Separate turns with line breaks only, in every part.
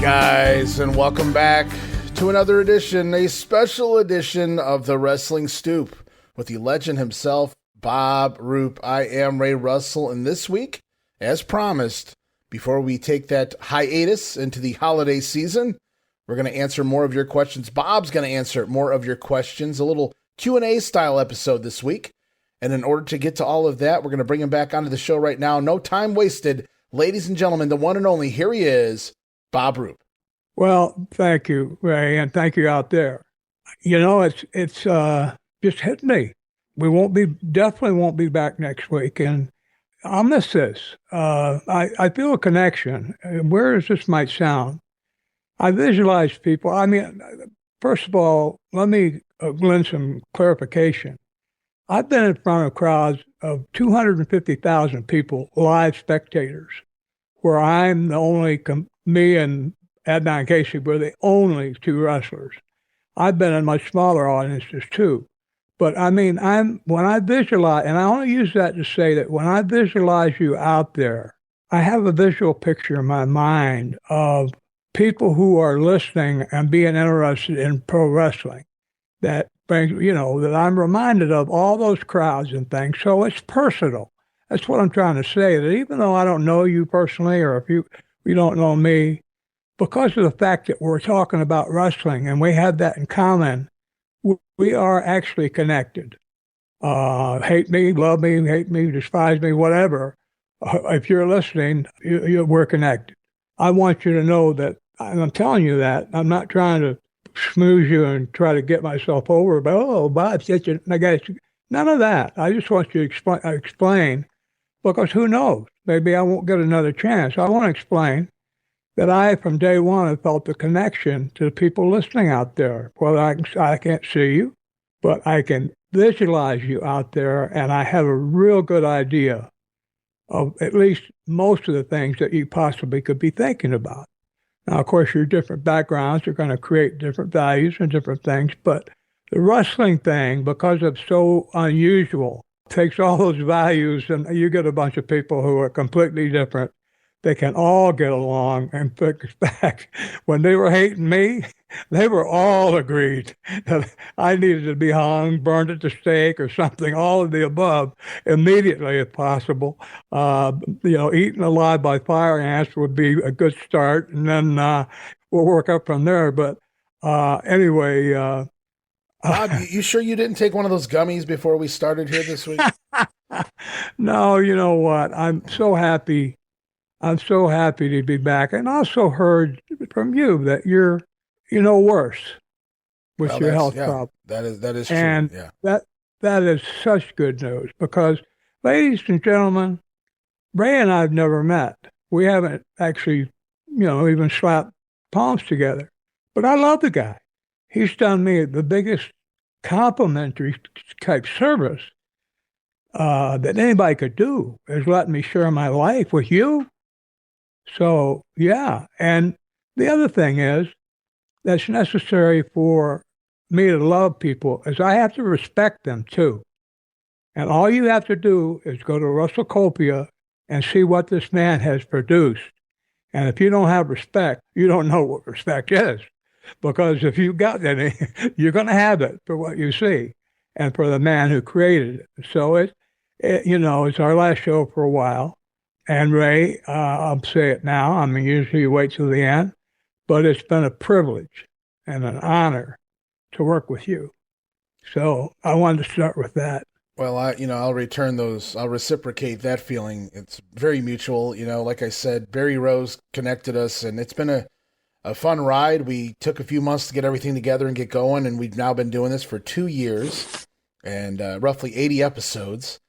guys, and welcome back to another edition, a special edition of the Wrestling Stoop with the legend himself, Bob Roop. I am Ray Russell, and this week, as promised, before we take that hiatus into the holiday season, we're going to answer more of your questions. Bob's going to answer more of your questions, a little Q&A style episode this week. And in order to get to all of that, we're going to bring him back onto the show right now. No time wasted. Ladies and gentlemen, the one and only, here he is, Bob Roop.
Well, thank you, Ray, and thank you out there. You know, it's just hit me. Definitely won't be back next week, and I'll miss this. I feel a connection. Where does this might sound? I visualize people. I mean, first of all, let me lend some clarification. I've been in front of crowds of 250,000 people, live spectators, where I'm the only, me and Adnan and Casey were the only two wrestlers. I've been in much smaller audiences too. But I mean, when I visualize, and I only use that to say that when I visualize you out there, I have a visual picture in my mind of people who are listening and being interested in pro wrestling. That brings, that I'm reminded of all those crowds and things. So it's personal. That's what I'm trying to say, that even though I don't know you personally, or if you don't know me, because of the fact that we're talking about wrestling and we have that in common, we are actually connected. Hate me, love me, hate me, despise me, whatever. If you're listening, we're connected. I want you to know that, and I'm telling you that, I'm not trying to smooze you and try to get myself over, but, Bob, none of that. I just want you to explain, because who knows? Maybe I won't get another chance. I want to explain that I, from day one, have felt the connection to the people listening out there. Well, I can't see you, but I can visualize you out there, and I have a real good idea of at least most of the things that you possibly could be thinking about. Now, of course, your different backgrounds are going to create different values and different things, but the wrestling thing, because it's so unusual, takes all those values, and you get a bunch of people who are completely different. They can all get along. And back when they were hating me, they were all agreed that I needed to be hung, burned at the stake, or something, all of the above, immediately if possible. Eaten alive by fire ants would be a good start, and then we'll work up from there. But anyway.
Bob, you sure you didn't take one of those gummies before we started here this week?
No, you know what? I'm so happy to be back. And also heard from you that you're, worse with your health problem.
That is true.
And that is such good news, because, ladies and gentlemen, Ray and I have never met. We haven't actually, even slapped palms together. But I love the guy. He's done me the biggest complimentary type service that anybody could do, is let me share my life with you. So, yeah. And the other thing is that's necessary for me to love people is I have to respect them too. And all you have to do is go to WrestleCopia and see what this man has produced. And if you don't have respect, you don't know what respect is. Because if you got any, you're going to have it for what you see and for the man who created it. So it's our last show for a while. And Ray, I'll say it now. I mean, usually you wait till the end, but it's been a privilege and an honor to work with you. So I wanted to start with that.
Well, I'll return those. I'll reciprocate that feeling. It's very mutual. Like I said, Barry Rose connected us, and it's been a fun ride. We took a few months to get everything together and get going, and we've now been doing this for 2 years and roughly 80 episodes.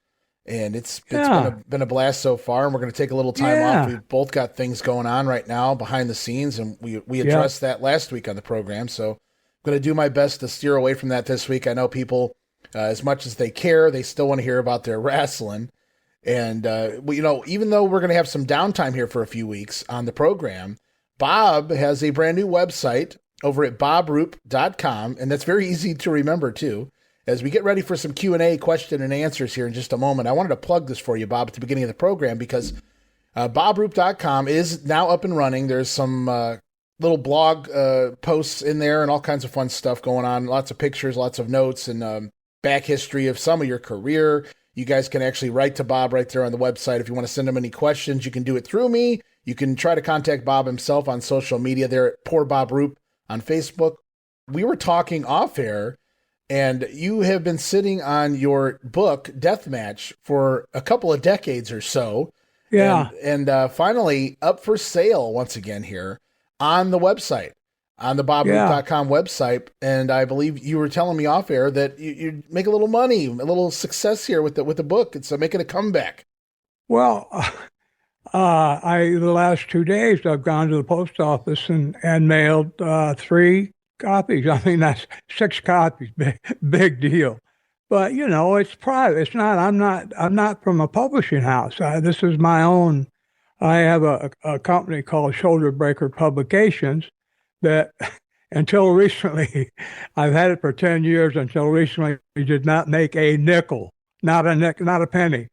And it's been a blast so far, and we're going to take a little time off. We've both got things going on right now behind the scenes, and we addressed that last week on the program. So I'm going to do my best to steer away from that this week. I know people, as much as they care, they still want to hear about their wrestling. And, even though we're going to have some downtime here for a few weeks on the program, Bob has a brand new website over at bobroop.com, and that's very easy to remember, too. As we get ready for some Q&A, question and answers here in just a moment, I wanted to plug this for you, Bob, at the beginning of the program, because bobroop.com is now up and running. There's some little blog posts in there and all kinds of fun stuff going on. Lots of pictures, lots of notes, and back history of some of your career. You guys can actually write to Bob right there on the website. If you want to send him any questions, you can do it through me. You can try to contact Bob himself on social media there at Poor Bob Roop on Facebook. We were talking off air, and you have been sitting on your book, Deathmatch, for a couple of decades or so.
Yeah.
And finally up for sale once again here on the website, on the bobroop.com website. And I believe you were telling me off air that you make a little money, a little success here with the book. It's making a comeback.
Well, the last 2 days I've gone to the post office and mailed 3 copies. I mean, that's 6 copies, big deal. But it's private. It's not. I'm not from a publishing house. This is my own. I have a company called Shoulder Breaker Publications that, until recently, I've had it for 10 years. Until recently, we did not make a nickel, not a penny.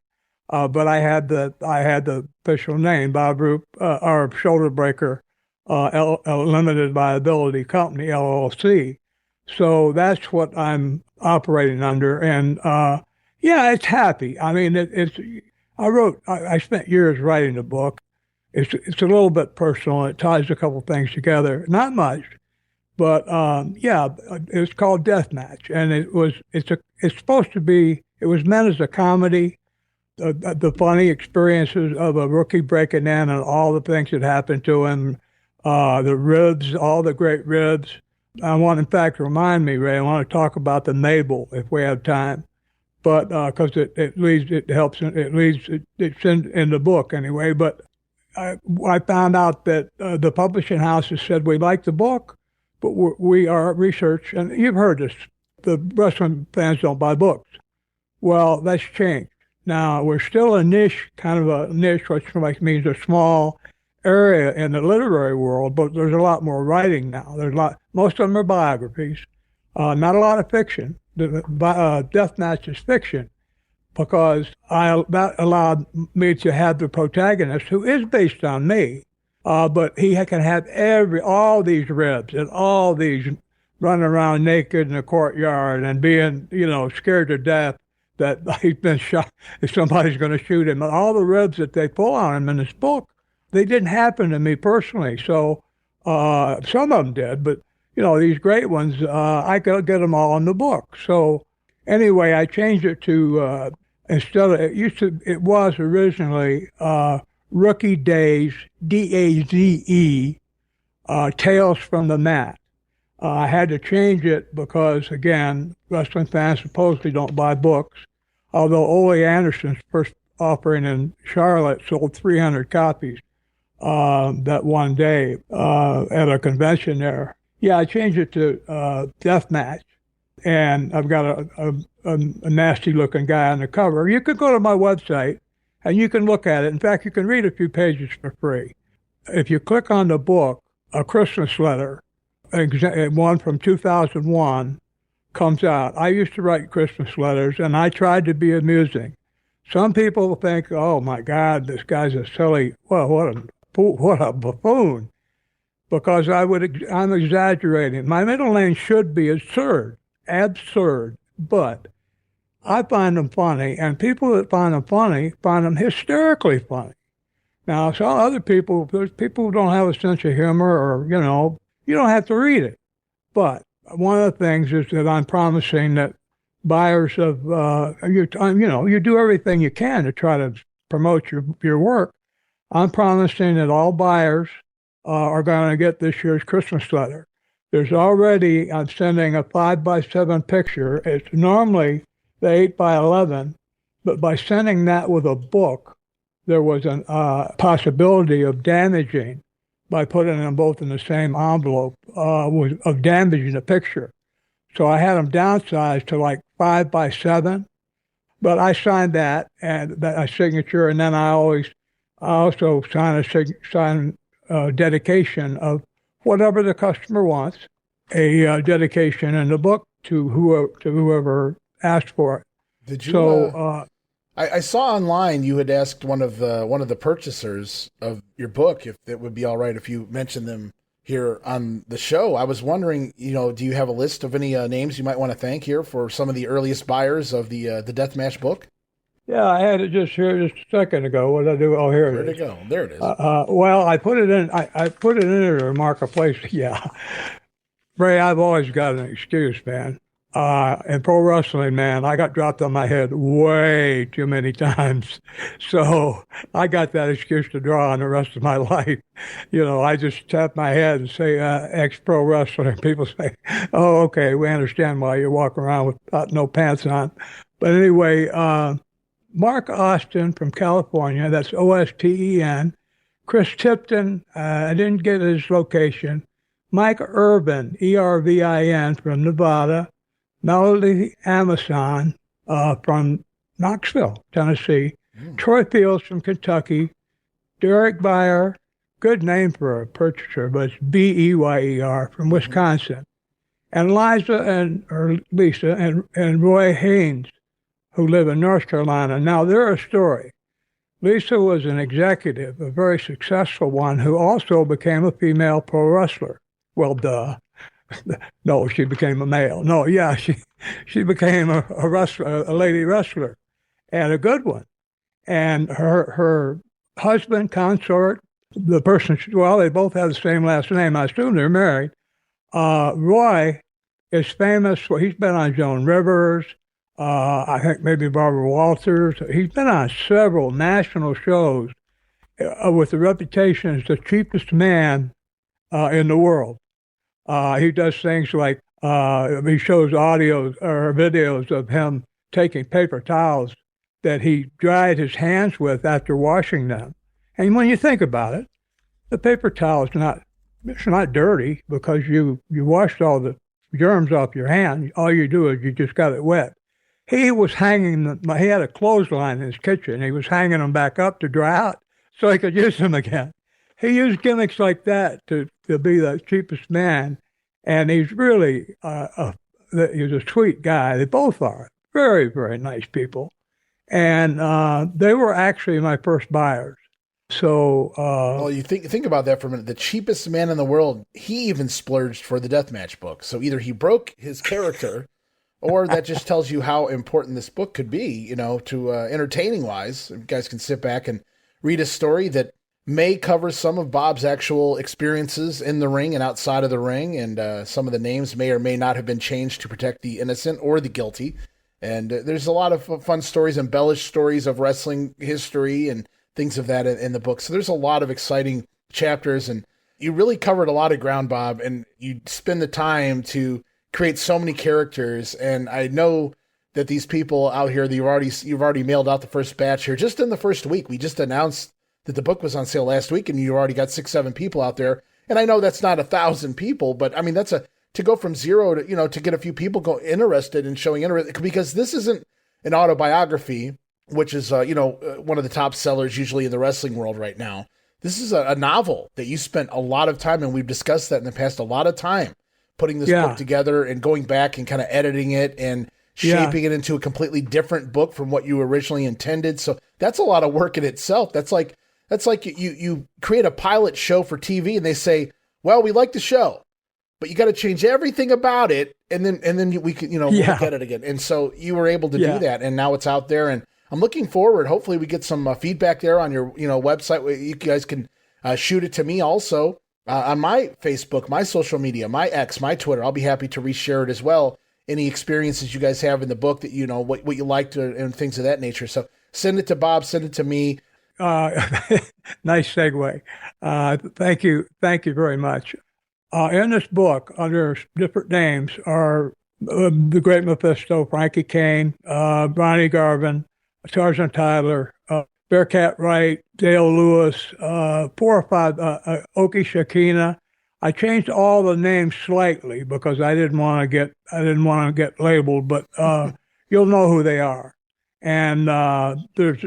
But I had the official name, Bob Roop, or Shoulder Breaker Limited Liability Company, LLC. So that's what I'm operating under. And it's happy. I mean, I spent years writing the book. It's a little bit personal. It ties a couple things together. Not much, but it's called Deathmatch. And it's supposed to be, it was meant as a comedy. The funny experiences of a rookie breaking in and all the things that happened to him, the ribs, all the great ribs. I want, in fact, remind me, Ray, I want to talk about the Mabel if we have time, but because it's in the book anyway. But I found out that the publishing houses said we like the book, but we are research, and you've heard this, the wrestling fans don't buy books. Well, that's changed. Now, we're still a niche, which means a small area in the literary world, but there's a lot more writing now. Most of them are biographies, not a lot of fiction. Deathmatch is fiction because that allowed me to have the protagonist, who is based on me, but he can have all these ribs and all these running around naked in the courtyard and being, scared to death that he's been shot, if somebody's going to shoot him. And all the ribs that they pull on him in this book, they didn't happen to me personally. So some of them did, but these great ones, I could get them all in the book. So anyway, I changed it to it was originally Rookie Days, DAZE, Tales from the Mat. I had to change it because, again, wrestling fans supposedly don't buy books. Although Ole Anderson's first offering in Charlotte sold 300 copies that one day at a convention there. Yeah, I changed it to Deathmatch, and I've got a nasty-looking guy on the cover. You can go to my website, and you can look at it. In fact, you can read a few pages for free. If you click on the book, A Christmas Letter, one from 2001, comes out. I used to write Christmas letters, and I tried to be amusing. Some people think, oh, my God, this guy's a silly, well, what a buffoon, because I'm exaggerating. My middle name should be absurd, but I find them funny, and people that find them funny find them hysterically funny. Now, some other people, there's people who don't have a sense of humor, or, you don't have to read it. But one of the things is that I'm promising that buyers of, you do everything you can to try to promote your work. I'm promising that all buyers are going to get this year's Christmas letter. I'm sending a 5x7 picture. It's normally the 8x11, but by sending that with a book, there was a possibility of damaging, by putting them both in the same envelope, of damaging the picture. So I had them downsized to like 5x7, but I signed that and a signature, and then I also sign a dedication of whatever the customer wants, a dedication in the book to whoever asked for it.
Did you? So I saw online you had asked one of the purchasers of your book if it would be all right if you mentioned them here on the show. I was wondering, do you have a list of any names you might want to thank here for some of the earliest buyers of the Deathmatch book?
Yeah, I had it just here just a second ago. What did I do? Oh, here
Where'd
it
it
is.
go? There it is.
Well, I put it in. I put it in the marketplace. Yeah, Ray, I've always got an excuse, man. In pro wrestling, man, I got dropped on my head way too many times. So I got that excuse to draw on the rest of my life. I just tap my head and say, ex-pro wrestler. And people say, oh, okay, we understand why you walk around with no pants on. But anyway, Mark Austin from California, that's Osten. Chris Tipton, I didn't get his location. Mike Irvin, Ervin from Nevada. Melody Amazon from Knoxville, Tennessee. Troy Fields from Kentucky. Derek Beyer, good name for a purchaser, but it's Beyer from Wisconsin. And Lisa and Roy Haynes, who live in North Carolina. Now, they're a story. Lisa was an executive, a very successful one, who also became a female pro wrestler. Well, duh. No, she became a male. No, yeah, she became a wrestler, a lady wrestler, and a good one. And her husband, consort, the person, well, they both have the same last name. I assume they're married. Roy is famous for, he's been on Joan Rivers, I think maybe Barbara Walters. He's been on several national shows with the reputation as the cheapest man in the world. He does things like he shows audios or videos of him taking paper towels that he dried his hands with after washing them. And when you think about it, the paper towel is not dirty because you washed all the germs off your hand. All you do is you just got it wet. He was he had a clothesline in his kitchen. He was hanging them back up to dry out so he could use them again. He used gimmicks like that to be the cheapest man, and he's really he's a sweet guy. They both are very, very nice people, and they were actually my first buyers. So,
well, you think about that for a minute. The cheapest man in the world, he even splurged for the Deathmatch book. So either he broke his character, or that just tells you how important this book could be, to entertaining wise. You guys can sit back and read a story that may cover some of Bob's actual experiences in the ring and outside of the ring, and some of the names may or may not have been changed to protect the innocent or the guilty. And there's a lot of fun stories, embellished stories of wrestling history and things of that in the book. So there's a lot of exciting chapters, and you really covered a lot of ground, Bob, and you spend the time to create so many characters. And I know that these people out here, that you've already mailed out the first batch here just in the first week. We just announced that the book was on sale last week, and you already got 6-7 people out there. And I know that's not 1,000 people, but I mean, to go from zero to, to get a few people interested in showing interest, because this isn't an autobiography, which is, one of the top sellers usually in the wrestling world right now. This is a novel that you spent a lot of time, and we've discussed that in the past, a lot of time putting this book together and going back and kind of editing it and shaping it into a completely different book from what you originally intended. So that's a lot of work in itself. That's like you create a pilot show for TV and they say, well, we like the show, but you got to change everything about it. And then we can, we'll look at it again. And so you were able to do that. And now it's out there, and I'm looking forward. Hopefully we get some feedback there on your, website where you guys can shoot it to me also on my Facebook, my social media, my X, my Twitter. I'll be happy to reshare it as well. Any experiences you guys have in the book that, what you liked and things of that nature. So send it to Bob, send it to me.
Nice segue. Thank you very much. In this book, under different names, are the Great Mephisto, Frankie Kane, Ronnie Garvin, Sergeant Tyler, Bearcat Wright, Dale Lewis, 4 or 5, Oki Shikina. I changed all the names slightly because I didn't want to get labeled, but you'll know who they are. And there's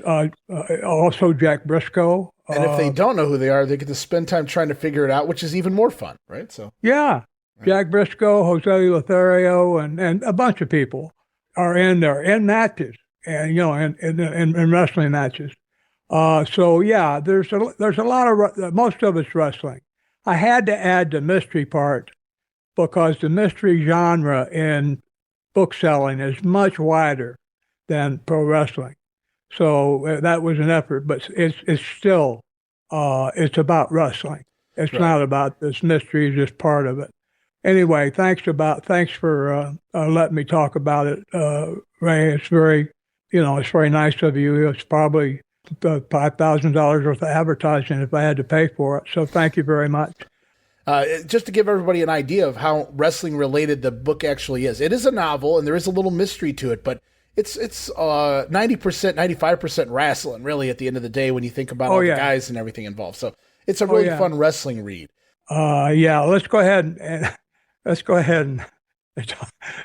also Jack Brisco.
And if they don't know who they are, they get to spend time trying to figure it out, which is even more fun, right? So
yeah, right. Jack Brisco, Jose Lothario, and a bunch of people are in there in matches, and in wrestling matches. So yeah, there's a lot of most of it's wrestling. I had to add the mystery part because the mystery genre in book selling is much wider than pro wrestling. So that was an effort, but it's still it's about wrestling. It's
Right.
not about this mystery; it's just part of it. Anyway, thanks for letting me talk about it, Ray. It's it's very nice of you. It's probably $5,000 worth of advertising if I had to pay for it. So thank you very much.
Just to give everybody an idea of how wrestling related the book actually is. It is a novel, and there is a little mystery to it, but it's 90%, 95% wrestling, really, at the end of the day, when you think about all the guys and everything involved. So it's a really fun wrestling read.
Let's go ahead and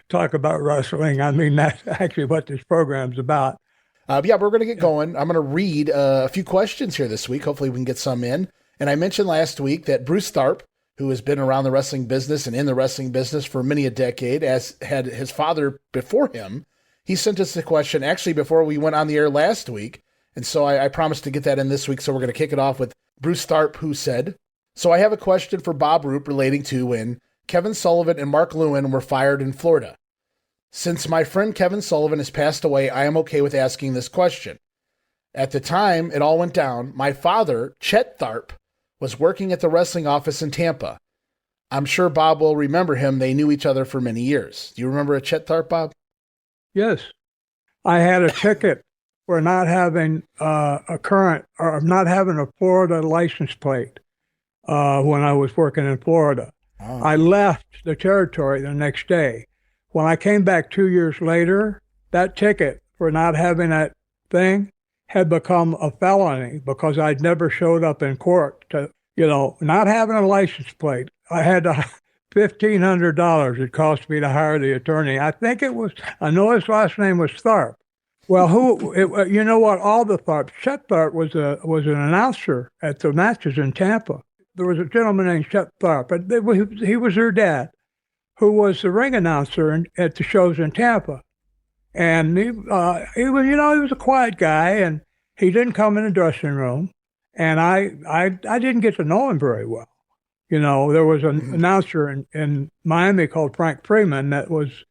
talk about wrestling. I mean, that's actually what this program's about.
We're going to get going. I'm going to read a few questions here this week. Hopefully we can get some in. And I mentioned last week that Bruce Tharp, who has been around the wrestling business and in the wrestling business for many a decade, as had his father before him, he sent us a question actually before we went on the air last week. And so I promised to get that in this week. So we're going to kick it off with Bruce Tharp, who said, "So I have a question for Bob Roop relating to when Kevin Sullivan and Mark Lewin were fired in Florida. Since my friend Kevin Sullivan has passed away, I am okay with asking this question. At the time it all went down, my father, Chet Tharp, was working at the wrestling office in Tampa. I'm sure Bob will remember him. They knew each other for many years. Do you remember a Chet Tharp, Bob?"
Yes. I had a ticket for not having not having a Florida license plate when I was working in Florida. Oh. I left the territory the next day. When I came back 2 years later, that ticket for not having that thing had become a felony because I'd never showed up in court to, not having a license plate. I had $1,500 it cost me to hire the attorney. I know his last name was Tharp. Well, you know what? All the Tharp. Chet Tharp was an announcer at the matches in Tampa. There was a gentleman named Chet Tharp, but he was their dad, who was the ring announcer at the shows in Tampa. And he was a quiet guy, and he didn't come in the dressing room. And I didn't get to know him very well. There was an announcer in Miami called Frank Freeman that was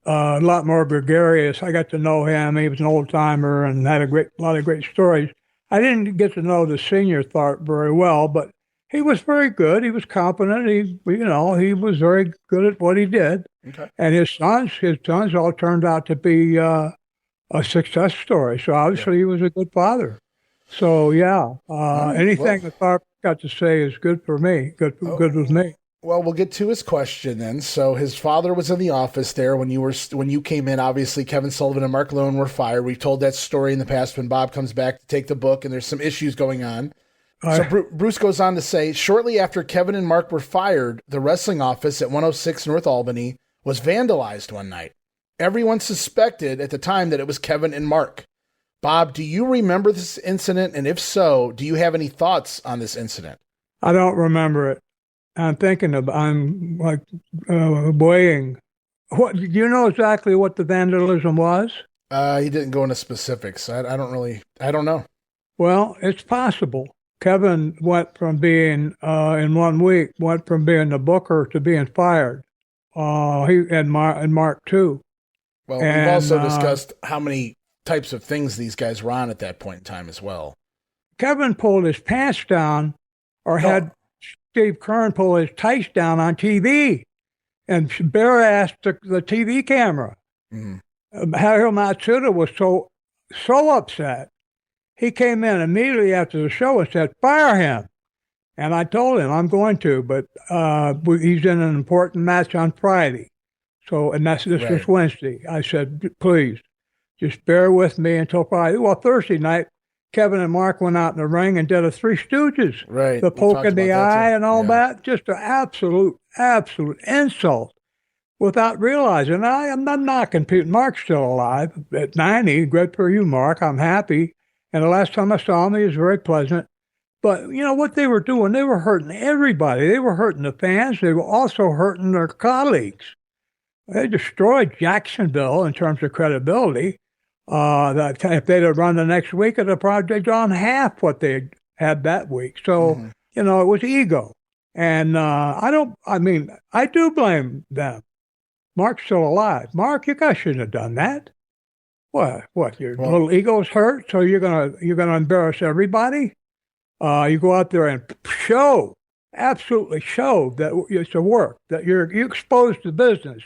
a lot more gregarious. I got to know him. He was an old timer and had a lot of great stories. I didn't get to know the senior Tharp very well, but he was very good. He was competent. He was very good at what he did. Okay. And his sons all turned out to be a success story. So obviously he was a good father. So anything that Tharp got to say is good for me. Good with me.
Well, we'll get to his question then. So his father was in the office there when you came in. Obviously, Kevin Sullivan and Mark Lewin were fired. We've told that story in the past when Bob comes back to take the book, and there's some issues going on. So Bruce goes on to say, shortly after Kevin and Mark were fired, the wrestling office at 106 North Albany was vandalized one night. Everyone suspected at the time that it was Kevin and Mark. Bob, do you remember this incident? And if so, do you have any thoughts on this incident?
I don't remember it. I'm weighing. What, do you know exactly what the vandalism was?
He didn't go into specifics. I don't know.
Well, it's possible. Kevin went from being, in 1 week, the booker to being fired. And Mark too.
Well, we've also discussed how many types of things these guys were on at that point in time as well.
Kevin pulled his pants down had Steve Kern pull his tights down on TV and bare-assed the TV camera. Mm-hmm. Harold Matsuda was so upset. He came in immediately after the show and said, "Fire him." And I told him, I'm going to, but he's in an important match on Friday. This was Wednesday. I said, please, just bear with me until Friday. Well, Thursday night, Kevin and Mark went out in the ring and did a Three Stooges.
Right.
The poke in the eye and all that. Just an absolute insult without realizing. I'm not knocking Pete. Mark's still alive at 90. Good for you, Mark. I'm happy. And the last time I saw him, he was very pleasant. But, what they were doing, they were hurting everybody. They were hurting the fans. They were also hurting their colleagues. They destroyed Jacksonville in terms of credibility. If they'd have run the next week, it'd have probably gone half what they had that week. So, it was ego. And I do blame them. Mark's still alive. Mark, you guys shouldn't have done that. What? Your
Well,
little ego's hurt, so you're gonna embarrass everybody? You go out there and absolutely show that it's a work, that you exposed the business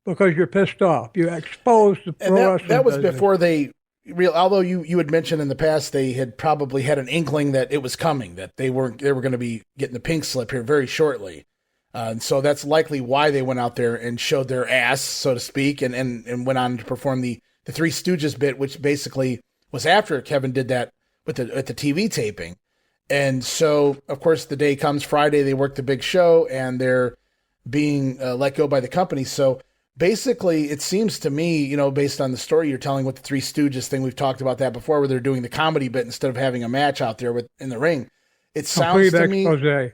because you're pissed off. You exposed the
and
pro
that
wrestling
was
business.
before although you had mentioned in the past they had probably had an inkling that it was coming, that they were going to be getting the pink slip here very shortly. And so that's likely why they went out there and showed their ass, so to speak, and went on to perform the Three Stooges bit, which basically was after Kevin did that at the TV taping. And so, of course, the day comes Friday, they work the big show, and they're being let go by the company. So basically, it seems to me, based on the story you're telling with the Three Stooges thing, we've talked about that before, where they're doing the comedy bit instead of having a match out there in the ring. It sounds
Complete
to me.
expose.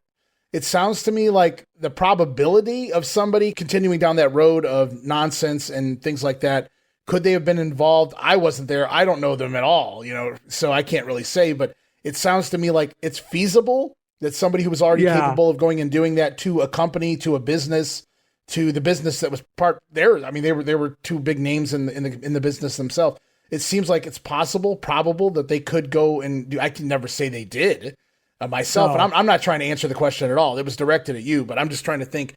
It sounds to me like the probability of somebody continuing down that road of nonsense and things like that. Could they have been involved? I wasn't there. I don't know them at all, so I can't really say, but it sounds to me like it's feasible that somebody who was already capable of going and doing that to a company, to a business, to the business that was part there. I mean, they were two big names in the business themselves. It seems like it's probable that they could go and do. I can never say they did myself, and I'm not trying to answer the question at all. It was directed at you, but I'm just trying to think,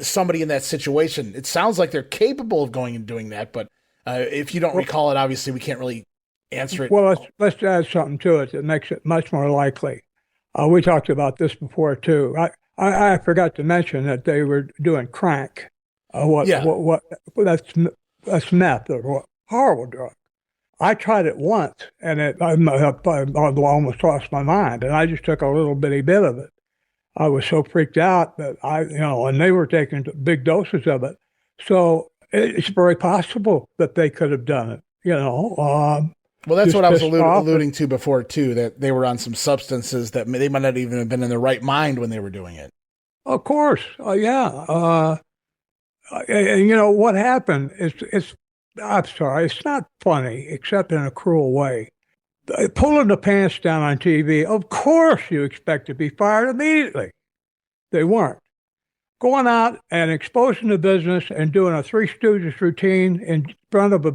somebody in that situation. It sounds like they're capable of going and doing that, but if you don't recall it, obviously we can't really answer it.
Well, let's add something to it that makes it much more likely. We talked about this before too. I forgot to mention that they were doing crank. That's meth, a horrible drug. I tried it once, and I almost lost my mind, and I just took a little bitty bit of it. I was so freaked out that and they were taking big doses of it. So it's very possible that they could have done it.
Well, that's what I was alluding to before too, that they were on some substances that they might not even have been in their right mind when they were doing it.
Of course, yeah. And what happened is, I'm sorry, it's not funny, except in a cruel way. Pulling the pants down on TV, of course you expect to be fired immediately. They weren't. Going out and exposing the business and doing a Three Stooges routine in front of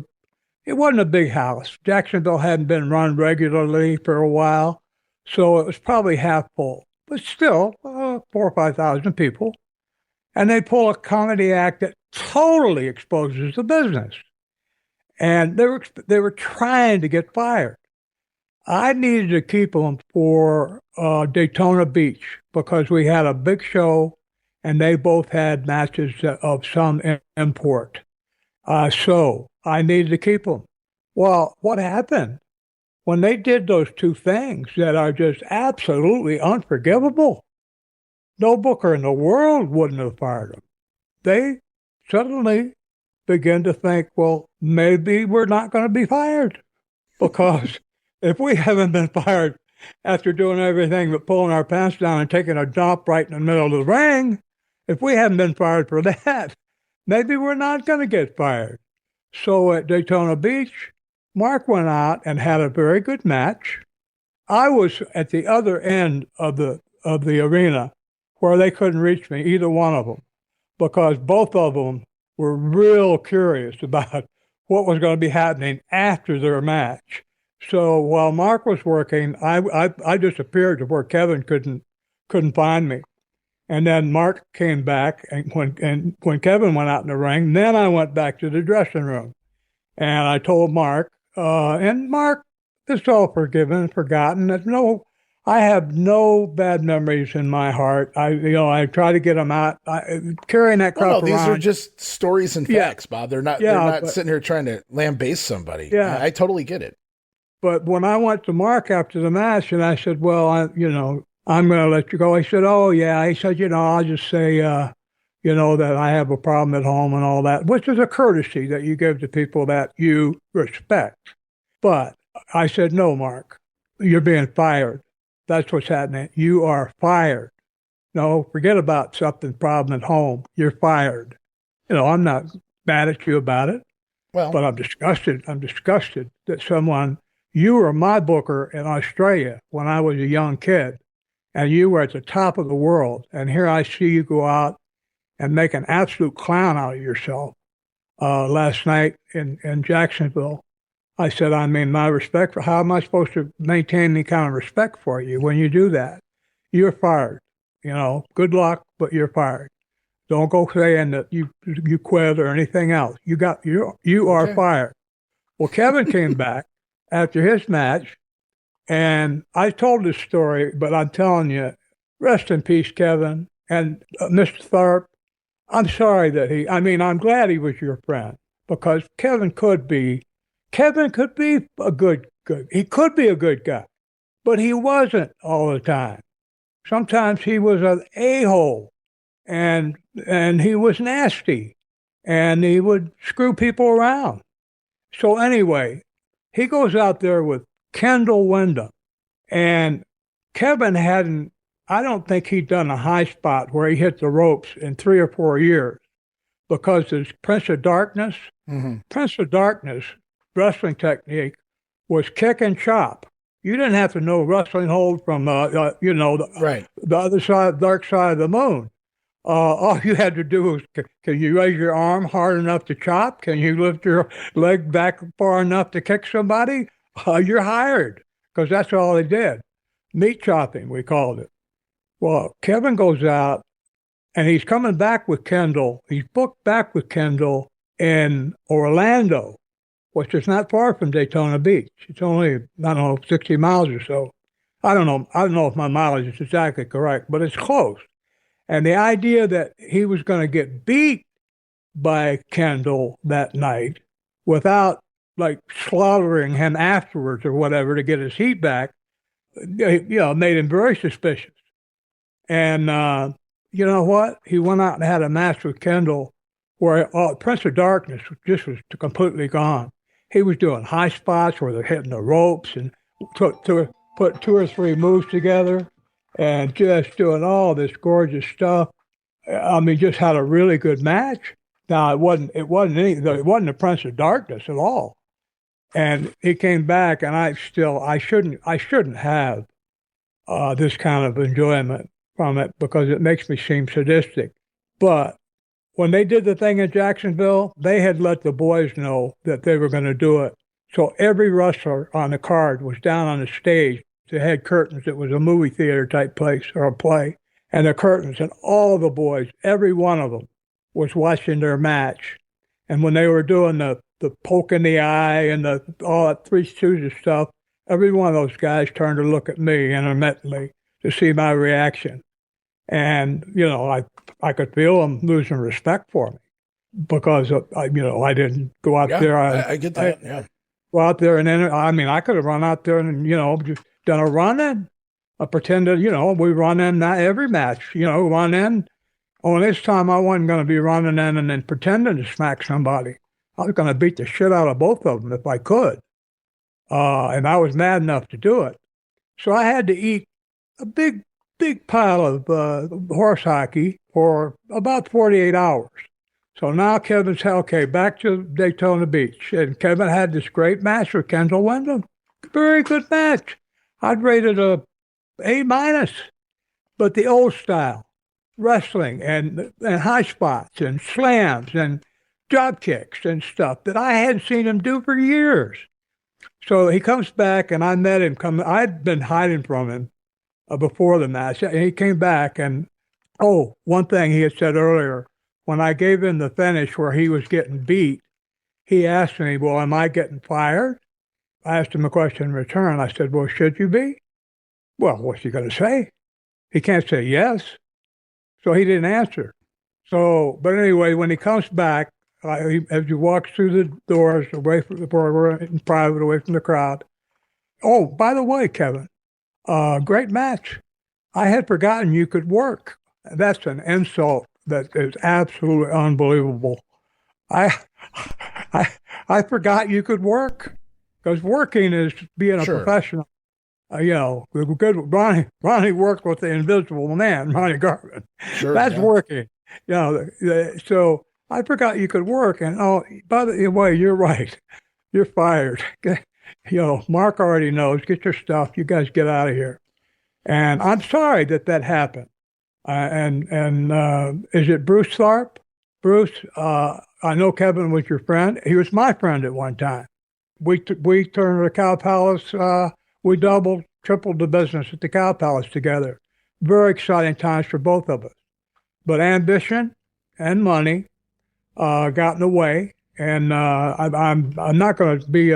it wasn't a big house. Jacksonville hadn't been run regularly for a while, so it was probably half full. But still, 4,000 or 5,000 people. And they pull a comedy act that totally exposes the business. And they were trying to get fired. I needed to keep them for Daytona Beach because we had a big show and they both had matches of some import. So I needed to keep them. Well, what happened? When they did those two things that are just absolutely unforgivable, no booker in the world wouldn't have fired them. They suddenly begin to think, well, maybe we're not going to be fired because if we haven't been fired after doing everything but pulling our pants down and taking a dump right in the middle of the ring, if we haven't been fired for that, maybe we're not going to get fired. So at Daytona Beach, Mark went out and had a very good match. I was at the other end of the arena where they couldn't reach me, either one of them, because both of them were real curious about what was going to be happening after their match. So while Mark was working, I disappeared to where Kevin couldn't find me. And then Mark came back, and when Kevin went out in the ring, then I went back to the dressing room. And I told Mark, and Mark is all forgiven and forgotten. I have no bad memories in my heart. I try to get them out. Carrying that crap around.
These are just stories and facts, Bob. They're not sitting here trying to lambaste somebody. Yeah, I totally get it.
But when I went to Mark after the match and I said, well, I'm going to let you go. He said, oh, yeah. He said, I'll just say, that I have a problem at home and all that, which is a courtesy that you give to people that you respect. But I said, no, Mark, you're being fired. That's what's happening. You are fired. No, forget about something problem at home. You're fired. I'm not mad at you about it, but I'm disgusted. I'm disgusted that you were my booker in Australia when I was a young kid. and you were at the top of the world. And here I see you go out and make an absolute clown out of yourself last night in Jacksonville. I said, I mean, my respect for, how am I supposed to maintain any kind of respect for you when you do that? You're fired. Good luck, but you're fired. Don't go saying that you quit or anything else. You are fired. Well, Kevin came back after his match, and I told this story, but I'm telling you, rest in peace, Kevin. And Mr. Tharp, I'm sorry that I'm glad he was your friend, because Kevin could be a good, he could be a good guy, but he wasn't all the time. Sometimes he was an a-hole, and he was nasty, and he would screw people around. So anyway, he goes out there with Kendall Windham, and Kevin I don't think he'd done a high spot where he hit the ropes in 3 or 4 years, because his Prince of Darkness wrestling technique was kick and chop. You didn't have to know wrestling hold from, the other side, dark side of the moon. All you had to do was, can you raise your arm hard enough to chop? Can you lift your leg back far enough to kick somebody? You're hired, because that's all they did. Meat chopping, we called it. Well, Kevin goes out, and he's coming back with Kendall. He's booked back with Kendall in Orlando, which is not far from Daytona Beach. It's only, 60 miles or so. I don't know if my mileage is exactly correct, but it's close. And the idea that he was going to get beat by Kendall that night without slaughtering him afterwards or whatever to get his heat back, made him very suspicious. And you know what? He went out and had a match with Kendall where Prince of Darkness just was completely gone. He was doing high spots where they're hitting the ropes and put 2 or 3 moves together and just doing all this gorgeous stuff. Just had a really good match. Now it wasn't the Prince of Darkness at all. And he came back, and I shouldn't have this kind of enjoyment from it, because it makes me seem sadistic. But when they did the thing in Jacksonville, they had let the boys know that they were going to do it. So every wrestler on the card was down on the stage. They had curtains. It was a movie theater type place or a play. And the curtains, and all the boys, every one of them, was watching their match. And when they were doing the poke in the eye and all that Three Stooges stuff, every one of those guys turned to look at me intermittently to see my reaction. And, I could feel them losing respect for me, because I didn't go out there.
I get that.
Go out there, and then, I could have run out there and, just done a run-in. I pretended, we run in not every match, run in. Only this time I wasn't going to be running in and then pretending to smack somebody. I was going to beat the shit out of both of them if I could. And I was mad enough to do it. So I had to eat a big pile of horse hockey for about 48 hours. So now Kevin's, okay, back to Daytona Beach. And Kevin had this great match with Kendall Windham. Very good match. I'd rate it a A-. But the old style, wrestling and high spots and slams and drop kicks and stuff that I hadn't seen him do for years. So he comes back, and I met him. I'd been hiding from him before the match. And he came back, and one thing he had said earlier, when I gave him the finish where he was getting beat, he asked me, well, am I getting fired? I asked him a question in return. I said, well, should you be? Well, what's he going to say? He can't say yes. So he didn't answer. But anyway, when he comes back, as he walks through the doors away from we're in private, away from the crowd. Oh, by the way, Kevin, great match. I had forgotten you could work. That's an insult that is absolutely unbelievable. I forgot you could work, because working is being a professional. Good. Ronnie worked with the Invisible Man, Ronnie Garvin.
Sure,
that's working. So I forgot you could work. And by the way, you're right. You're fired. Mark already knows. Get your stuff. You guys get out of here. And I'm sorry that that happened. Is it Bruce Tharp? Bruce, I know Kevin was your friend. He was my friend at one time. We turned the Cow Palace. We doubled, tripled the business at the Cow Palace together. Very exciting times for both of us. But ambition and money got in the way, and I'm not going to be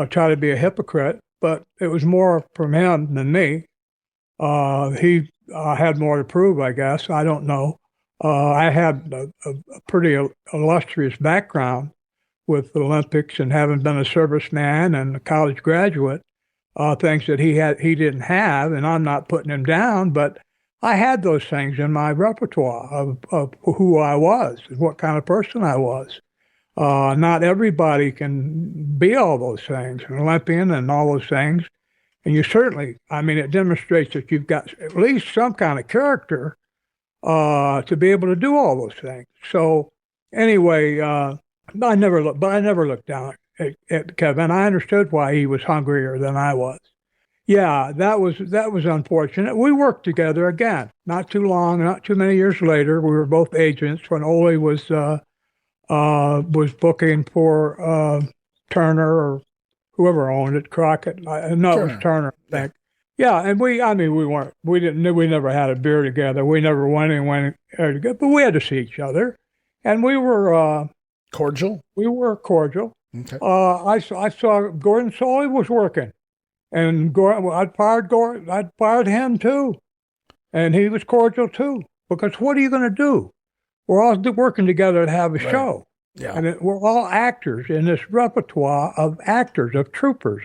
try to be a hypocrite, but it was more from him than me. He had more to prove, I guess. I don't know. I had a pretty illustrious background with the Olympics and having been a serviceman and a college graduate, things that he didn't have, and I'm not putting him down, but I had those things in my repertoire of who I was and what kind of person I was. Not everybody can be all those things, an Olympian and all those things. And you certainly, I mean, it demonstrates that you've got at least some kind of character to be able to do all those things. So anyway, I never looked down at Kevin. I understood why he was hungrier than I was. Yeah, that was unfortunate. We worked together again, not too long, not too many years later. We were both agents when Ole was booking for Turner or whoever owned it, Crockett. No, Turner. It was Turner, I think. Yeah, and we never had a beer together. We never went anywhere together, but we had to see each other, and we were
cordial.
We were cordial.
Okay.
I saw Gordon Soley was working, and I'd fired him too, and he was cordial too. Because what are you going to do? We're all working together to have a show.
Yeah.
And we're all actors in this repertoire of actors, of troopers.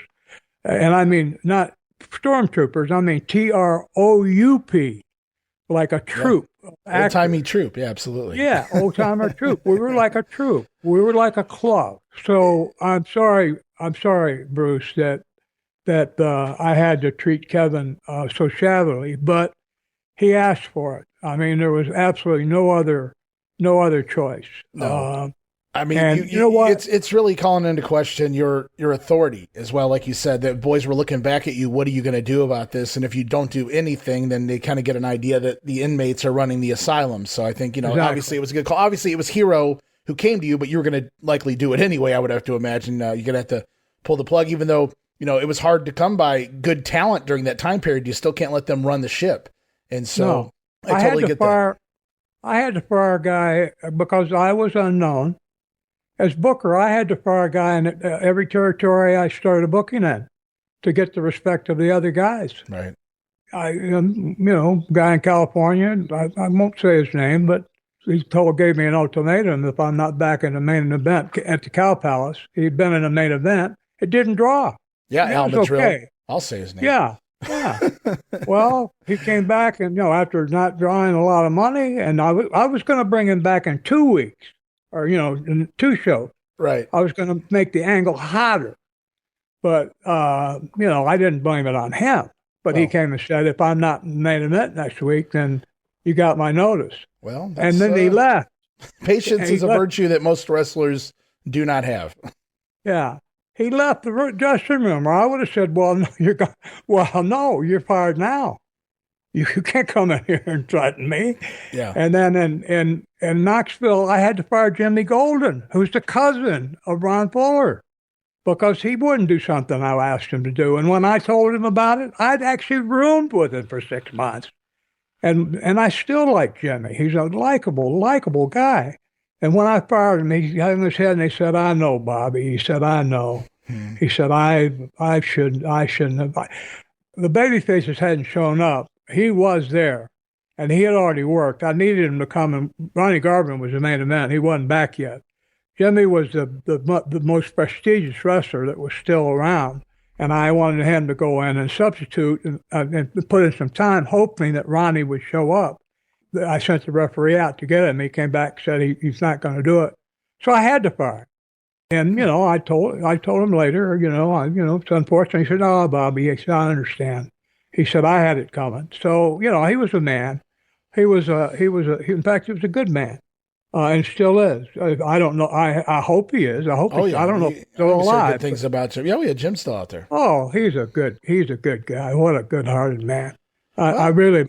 And I mean, not stormtroopers, I mean TROUP, like a troop.
Yeah. Old-timey troop, yeah, absolutely.
Yeah, old-timer troop. We were like a troop. We were like a club. So I'm sorry, Bruce, that I had to treat Kevin so shabbily, but he asked for it. I mean, there was absolutely no other choice.
No. I mean, you know what? It's really calling into question your authority as well. Like you said, that boys were looking back at you. What are you going to do about this? And if you don't do anything, then they kind of get an idea that the inmates are running the asylum. So I think, exactly. Obviously it was a good call. Obviously it was Hero who came to you, but you were going to likely do it anyway. I would have to imagine you're going to have to pull the plug, even though, it was hard to come by good talent during that time period. You still can't let them run the ship. And so I totally get that.
I had to fire a guy because I was unknown. As booker, I had to fire a guy in every territory I started booking in to get the respect of the other guys.
Right.
Guy in California, I won't say his name, but he gave me an ultimatum if I'm not back in the main event at the Cow Palace. He'd been in the main event. It didn't draw.
Yeah, Al Madrill.
Okay.
I'll say his name.
Yeah. Well, he came back and, after not drawing a lot of money, and I was going to bring him back in 2 weeks. Or, in 2 shows.
Right.
I was going to make the angle hotter. But, I didn't blame it on him. But he came and said, if I'm not in the main event next week, then you got my notice.
Well,
and then he left.
Patience is a virtue that most wrestlers do not have.
Yeah. He left the dressing room. Or I would have said, well, no, you're fired now. You can't come in here and threaten me.
Yeah.
And then in Knoxville, I had to fire Jimmy Golden, who's the cousin of Ron Fuller, because he wouldn't do something I asked him to do. And when I told him about it, I'd actually roomed with him for 6 months. And I still like Jimmy. He's a likable guy. And when I fired him, he hung his head and he said, I know, Bobby. He said, I know. He said, I shouldn't have. The baby faces hadn't shown up. He was there, and he had already worked. I needed him to come, and Ronnie Garvin was the main event. He wasn't back yet. Jimmy was the most prestigious wrestler that was still around, and I wanted him to go in and substitute and put in some time, hoping that Ronnie would show up. I sent the referee out to get him. He came back and said he's not going to do it. So I had to fire him. And, I told him later, it's unfortunate. He said, "Oh, Bobby," he said, "I understand." He said, "I had it coming." So, he was a man. In fact, he was a good man, and still is. I don't know. I hope he is. I hope. I don't know if he's still alive.
Good things about Jim. Yeah, we had Jim still out there.
Oh, he's a good guy. What a good-hearted man. I
Well,
really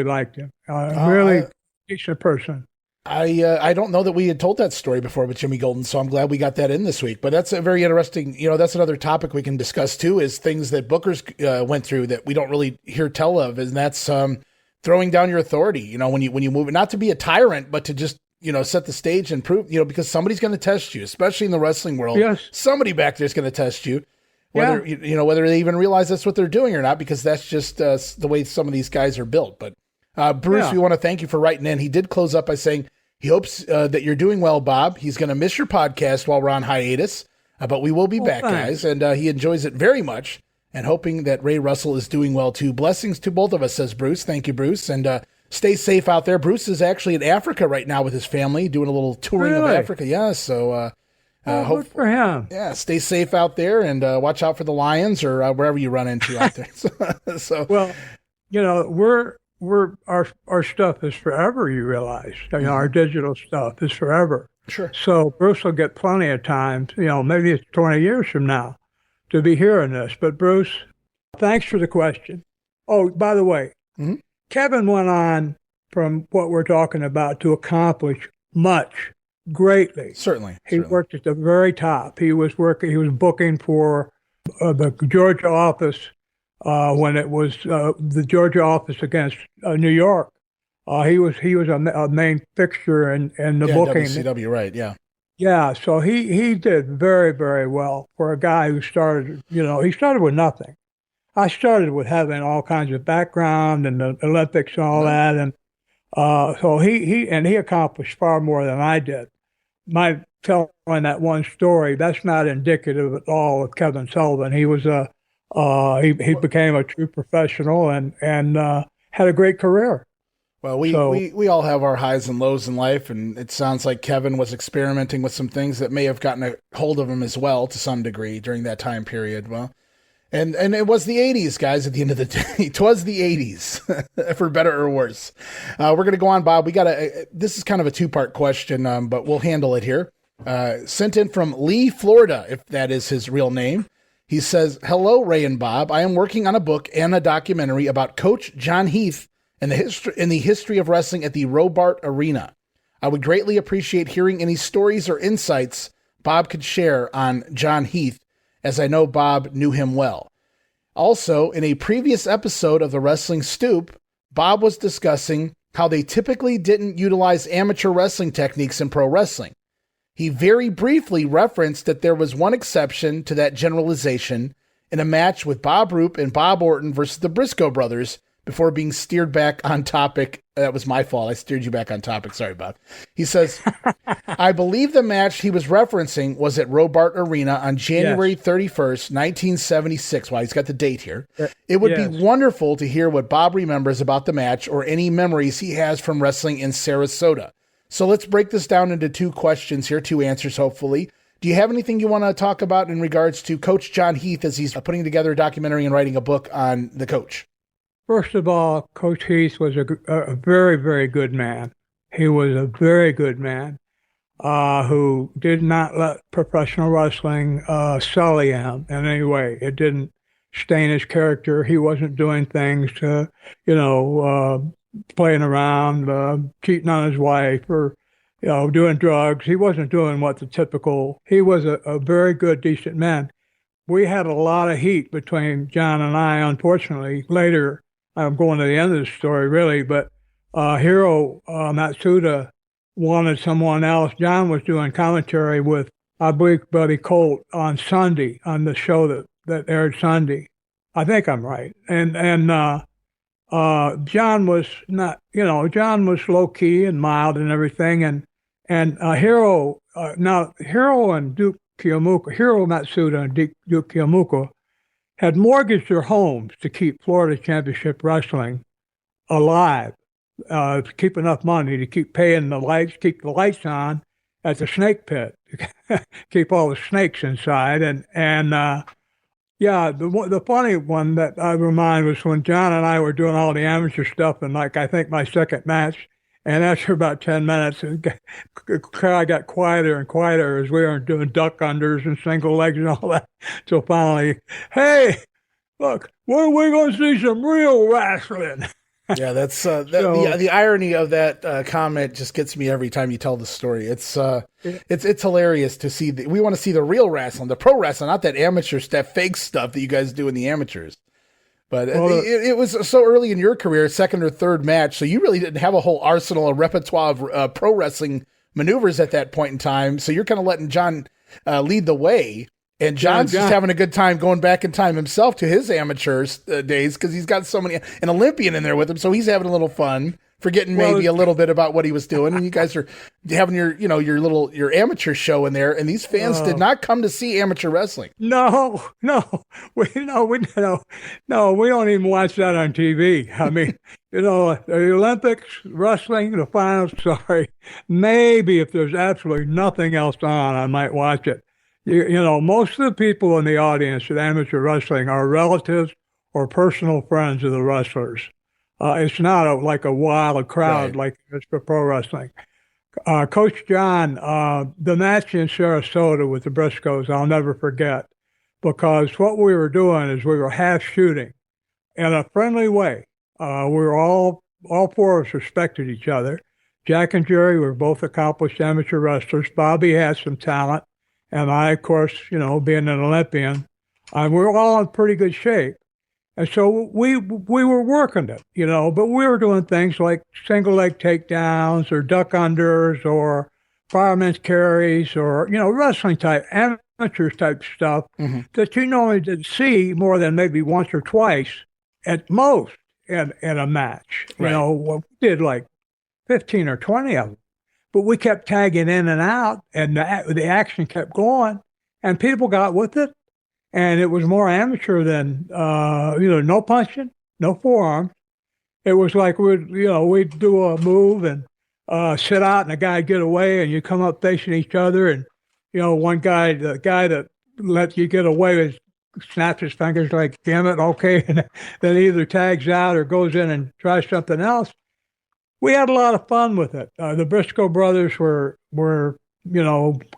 liked him. Really
uh,
decent person.
I don't know that we had told that story before with Jimmy Golden, so I'm glad we got that in this week. But that's a very interesting, that's another topic we can discuss too, is things that Booker's went through that we don't really hear tell of, and that's throwing down your authority. When you move, not to be a tyrant, but to just set the stage and prove, because somebody's going to test you, especially in the wrestling world.
Yes.
Somebody back there is going to test you, whether
Yeah.
whether they even realize that's what they're doing or not, because that's just the way some of these guys are built. But Bruce,
Yeah.
we want to thank you for writing in. He did close up by saying he hopes that you're doing well, Bob. He's going to miss your podcast while we're on hiatus, but we will be back,
Thanks.
guys. And he enjoys it very much, and hoping that Ray Russell is doing well too. Blessings to both of us, says Bruce. Thank you, Bruce. And stay safe out there. Bruce is actually in Africa right now with his family, doing a little touring of
Really?
Africa. Yeah, so
Good for him.
yeah, stay safe out there, and watch out for the lions or wherever you run into out there. So
Well, our stuff is forever. You realize, our digital stuff is forever.
sure.
So Bruce will get plenty of time. Maybe it's 20 years from now to be hearing this. But Bruce, thanks for the question. Oh, by the way,
Mhm.
Kevin went on from what we're talking about to accomplish much, greatly.
Certainly.
He worked at the very top. He was booking for the Georgia office when it was the Georgia office against New York. He was a main fixture in the booking.
WCW, right? Yeah.
Yeah, so he did very, very well for a guy who started. He started with nothing. I started with having all kinds of background and the Olympics and all that, and so he accomplished far more than I did. My telling that one story, that's not indicative at all of Kevin Sullivan. He was he became a true professional and had a great career.
Well, we all have our highs and lows in life, and it sounds like Kevin was experimenting with some things that may have gotten a hold of him as well to some degree during that time period. Well, and it was the 80s, guys, at the end of the day. It was the 80s, for better or worse. We're going to go on, Bob. This is kind of a two-part question, but we'll handle it here. Sent in from Lee, Florida, if that is his real name. He says, "Hello, Ray and Bob. I am working on a book and a documentary about Coach John Heath and the history of wrestling at the Robart Arena. I would greatly appreciate hearing any stories or insights Bob could share on John Heath, as I know Bob knew him well. Also, in a previous episode of the Wrestling Stoop, Bob was discussing how they typically didn't utilize amateur wrestling techniques in pro wrestling. He very briefly referenced that there was one exception to that generalization in a match with Bob Roop and Bob Orton versus the Brisco Brothers before being steered back on topic. That was my fault. I steered you back on topic. Sorry, Bob. He says, I believe the match he was referencing was at Robart Arena on January 31st, 1976. Well, he's got the date here. It would be wonderful to hear what Bob remembers about the match or any memories he has from wrestling in Sarasota. So let's break this down into two questions here, two answers, hopefully. Do you have anything you want to talk about in regards to Coach John Heath as he's putting together a documentary and writing a book on the coach?
First of all, Coach Heath was a very, very good man. He was a very good man who did not let professional wrestling sully him in any way. It didn't stain his character. He wasn't doing things to, playing around, cheating on his wife, or doing drugs. He wasn't doing what the typical. He was a very good, decent man. We had a lot of heat between John and I, unfortunately. Later, I'm going to the end of the story, really, but Hiro Matsuda wanted someone else. John was doing commentary with, I believe, Buddy Colt on Sunday, on the show that aired Sunday. I think I'm right. And John was not, John was low key and mild and everything. And Hiro and Duke Kiyomuka, Hiro Matsuda and Duke Kiyomuka had mortgaged their homes to keep Florida Championship Wrestling alive, to keep enough money to keep paying the lights, keep the lights on at the snake pit, keep all the snakes inside. The funny one that I remind was when John and I were doing all the amateur stuff in, I think my second match, and after about 10 minutes, the crowd got quieter and quieter as we were doing duck unders and single legs and all that. So finally, hey, look, when are we going to see some real wrestling?
Yeah, that's
So,
the irony of that comment just gets me every time you tell the story. It's hilarious to see. We want to see the real wrestling, the pro wrestling, not that amateur stuff, fake stuff that you guys do in the amateurs. But
well,
it was so early in your career, second or third match, so you really didn't have a whole arsenal, a repertoire of pro wrestling maneuvers at that point in time. So you're kind of letting John lead the way. And John's just having a good time going back in time himself to his amateurs days because he's got so many, an Olympian in there with him. So he's having a little fun, forgetting maybe a little bit about what he was doing. And you guys are having your amateur show in there. And these fans did not come to see amateur wrestling.
No, we don't even watch that on TV. I mean, the Olympics, wrestling, the finals. Sorry, maybe if there's absolutely nothing else on, I might watch it. Most of the people in the audience at amateur wrestling are relatives or personal friends of the wrestlers. It's not like a wild crowd like it's for pro wrestling. Coach John, the match in Sarasota with the Briscoes, I'll never forget, because what we were doing is we were half shooting in a friendly way. We were all four of us respected each other. Jack and Jerry were both accomplished amateur wrestlers. Bobby had some talent. And I, of course, being an Olympian, we were all in pretty good shape. And so we were working it, but we were doing things like single leg takedowns or duck unders or fireman's carries or, wrestling type, amateurs type stuff that you normally didn't see more than maybe once or twice at most in a match.
Right.
We did like 15 or 20 of them. But we kept tagging in and out, and the action kept going, and people got with it. And it was more amateur than, no punching, no forearms. It was like we'd do a move and sit out, and the guy get away, and you come up facing each other, and the guy that let you get away snaps his fingers like, damn it, okay, and then either tags out or goes in and tries something else. We had a lot of fun with it. The Brisco brothers were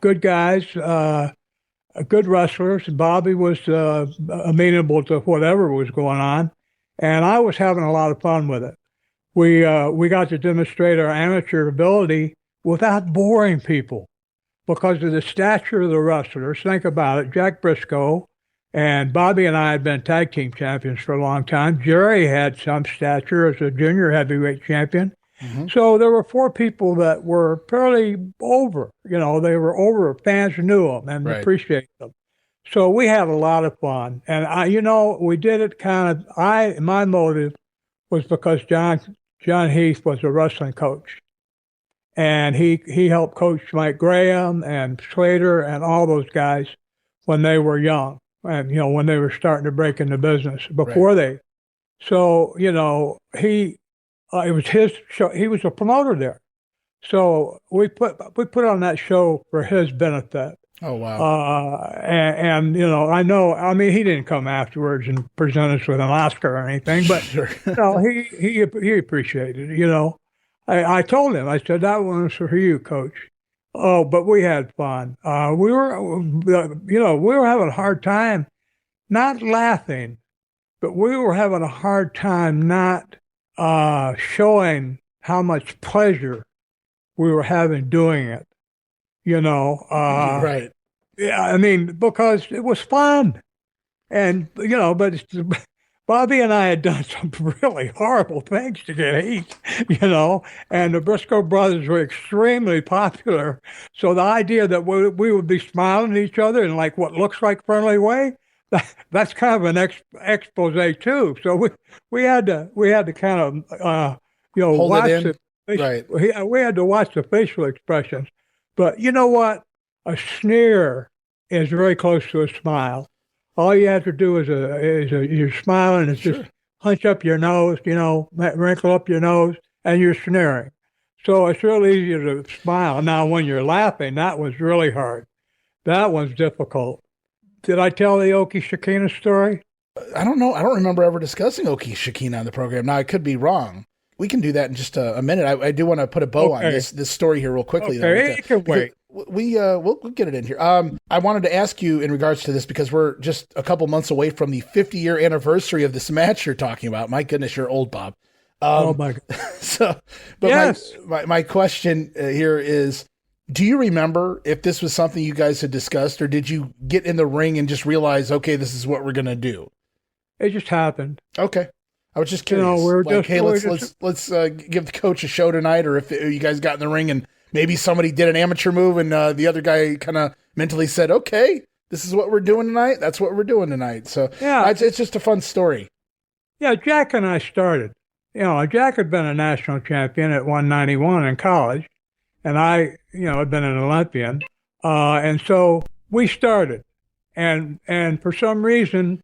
good guys, good wrestlers. Bobby was amenable to whatever was going on, and I was having a lot of fun with it. We got to demonstrate our amateur ability without boring people because of the stature of the wrestlers. Think about it. Jack Brisco and Bobby and I had been tag team champions for a long time. Jerry had some stature as a junior heavyweight champion. So there were four people that were fairly over. They were over. Fans knew them and appreciated them. So we had a lot of fun. And we did it my motive was because John Heath was a wrestling coach. And he helped coach Mike Graham and Slater and all those guys when they were young and, when they were starting to break into business before they. So, it was his show. He was a promoter there. So we put on that show for his benefit.
Oh, wow.
He didn't come afterwards and present us with an Oscar or anything, but he appreciated it. I told him, I said, that one was for you, Coach. Oh, but we had fun. We were having a hard time not laughing, but we were having a hard time not showing how much pleasure we were having doing it,
right.
Yeah, because it was fun. And, but Bobby and I had done some really horrible things to get heat, and the Brisco brothers were extremely popular. So the idea that we would be smiling at each other in like what looks like friendly way, that's kind of an expose too. So we had to kind of
Hold
watch
it in.
Right. We had to watch the facial expressions. But you know what? A sneer is very close to a smile. All you have to do is you're smiling and just hunch up your nose, wrinkle up your nose, and you're sneering. So it's real easy to smile. Now, when you're laughing, that was really hard. That one's difficult. Did I tell the Oki Shikina story?
I don't know. I don't remember ever discussing Oki Shikina on the program. Now, I could be wrong. We can do that in just a minute. I do want to put a bow on this story here real quickly.
Okay, it can wait.
we'll get it in here. I wanted to ask you in regards to this because we're just a couple months away from the 50-year anniversary of this match you're talking about. My goodness, you're old, Bob.
Oh my God.
But
yes.
my question here is, do you remember if this was something you guys had discussed, or did you get in the ring and just realize, okay, this is what we're going to do?
It just happened.
Okay. I was just curious. Let's give the coach a show tonight, or if you guys got in the ring and maybe somebody did an amateur move and the other guy kind of mentally said, okay, this is what we're doing tonight. That's what we're doing tonight. So yeah, it's just a fun story.
Yeah, Jack and I started. Jack had been a national champion at 191 in college, and I, had been an Olympian. And so we started. And for some reason,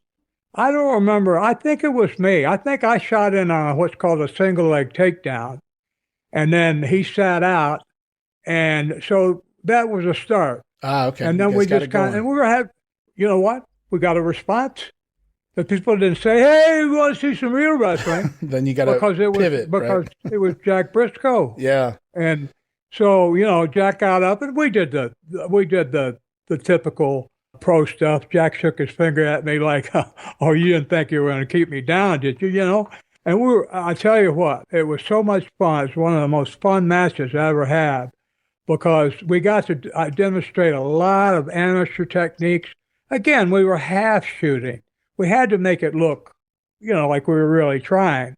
I don't remember. I think it was me. I think I shot in on what's called a single leg takedown. And then he sat out. And so that was a start.
Okay.
And then we just and we were having, you know what? We got a response. The people didn't say, "Hey, we want to see some real wrestling."
Then you got to pivot,
because it was Jack Brisco.
Yeah.
And so, Jack got up and we did the typical pro stuff. Jack shook his finger at me like, "Oh, you didn't think you were going to keep me down, did you?" And I tell you what, it was so much fun. It's one of the most fun matches I ever had because we got to demonstrate a lot of amateur techniques. Again, we were half shooting. We had to make it look, like we were really trying.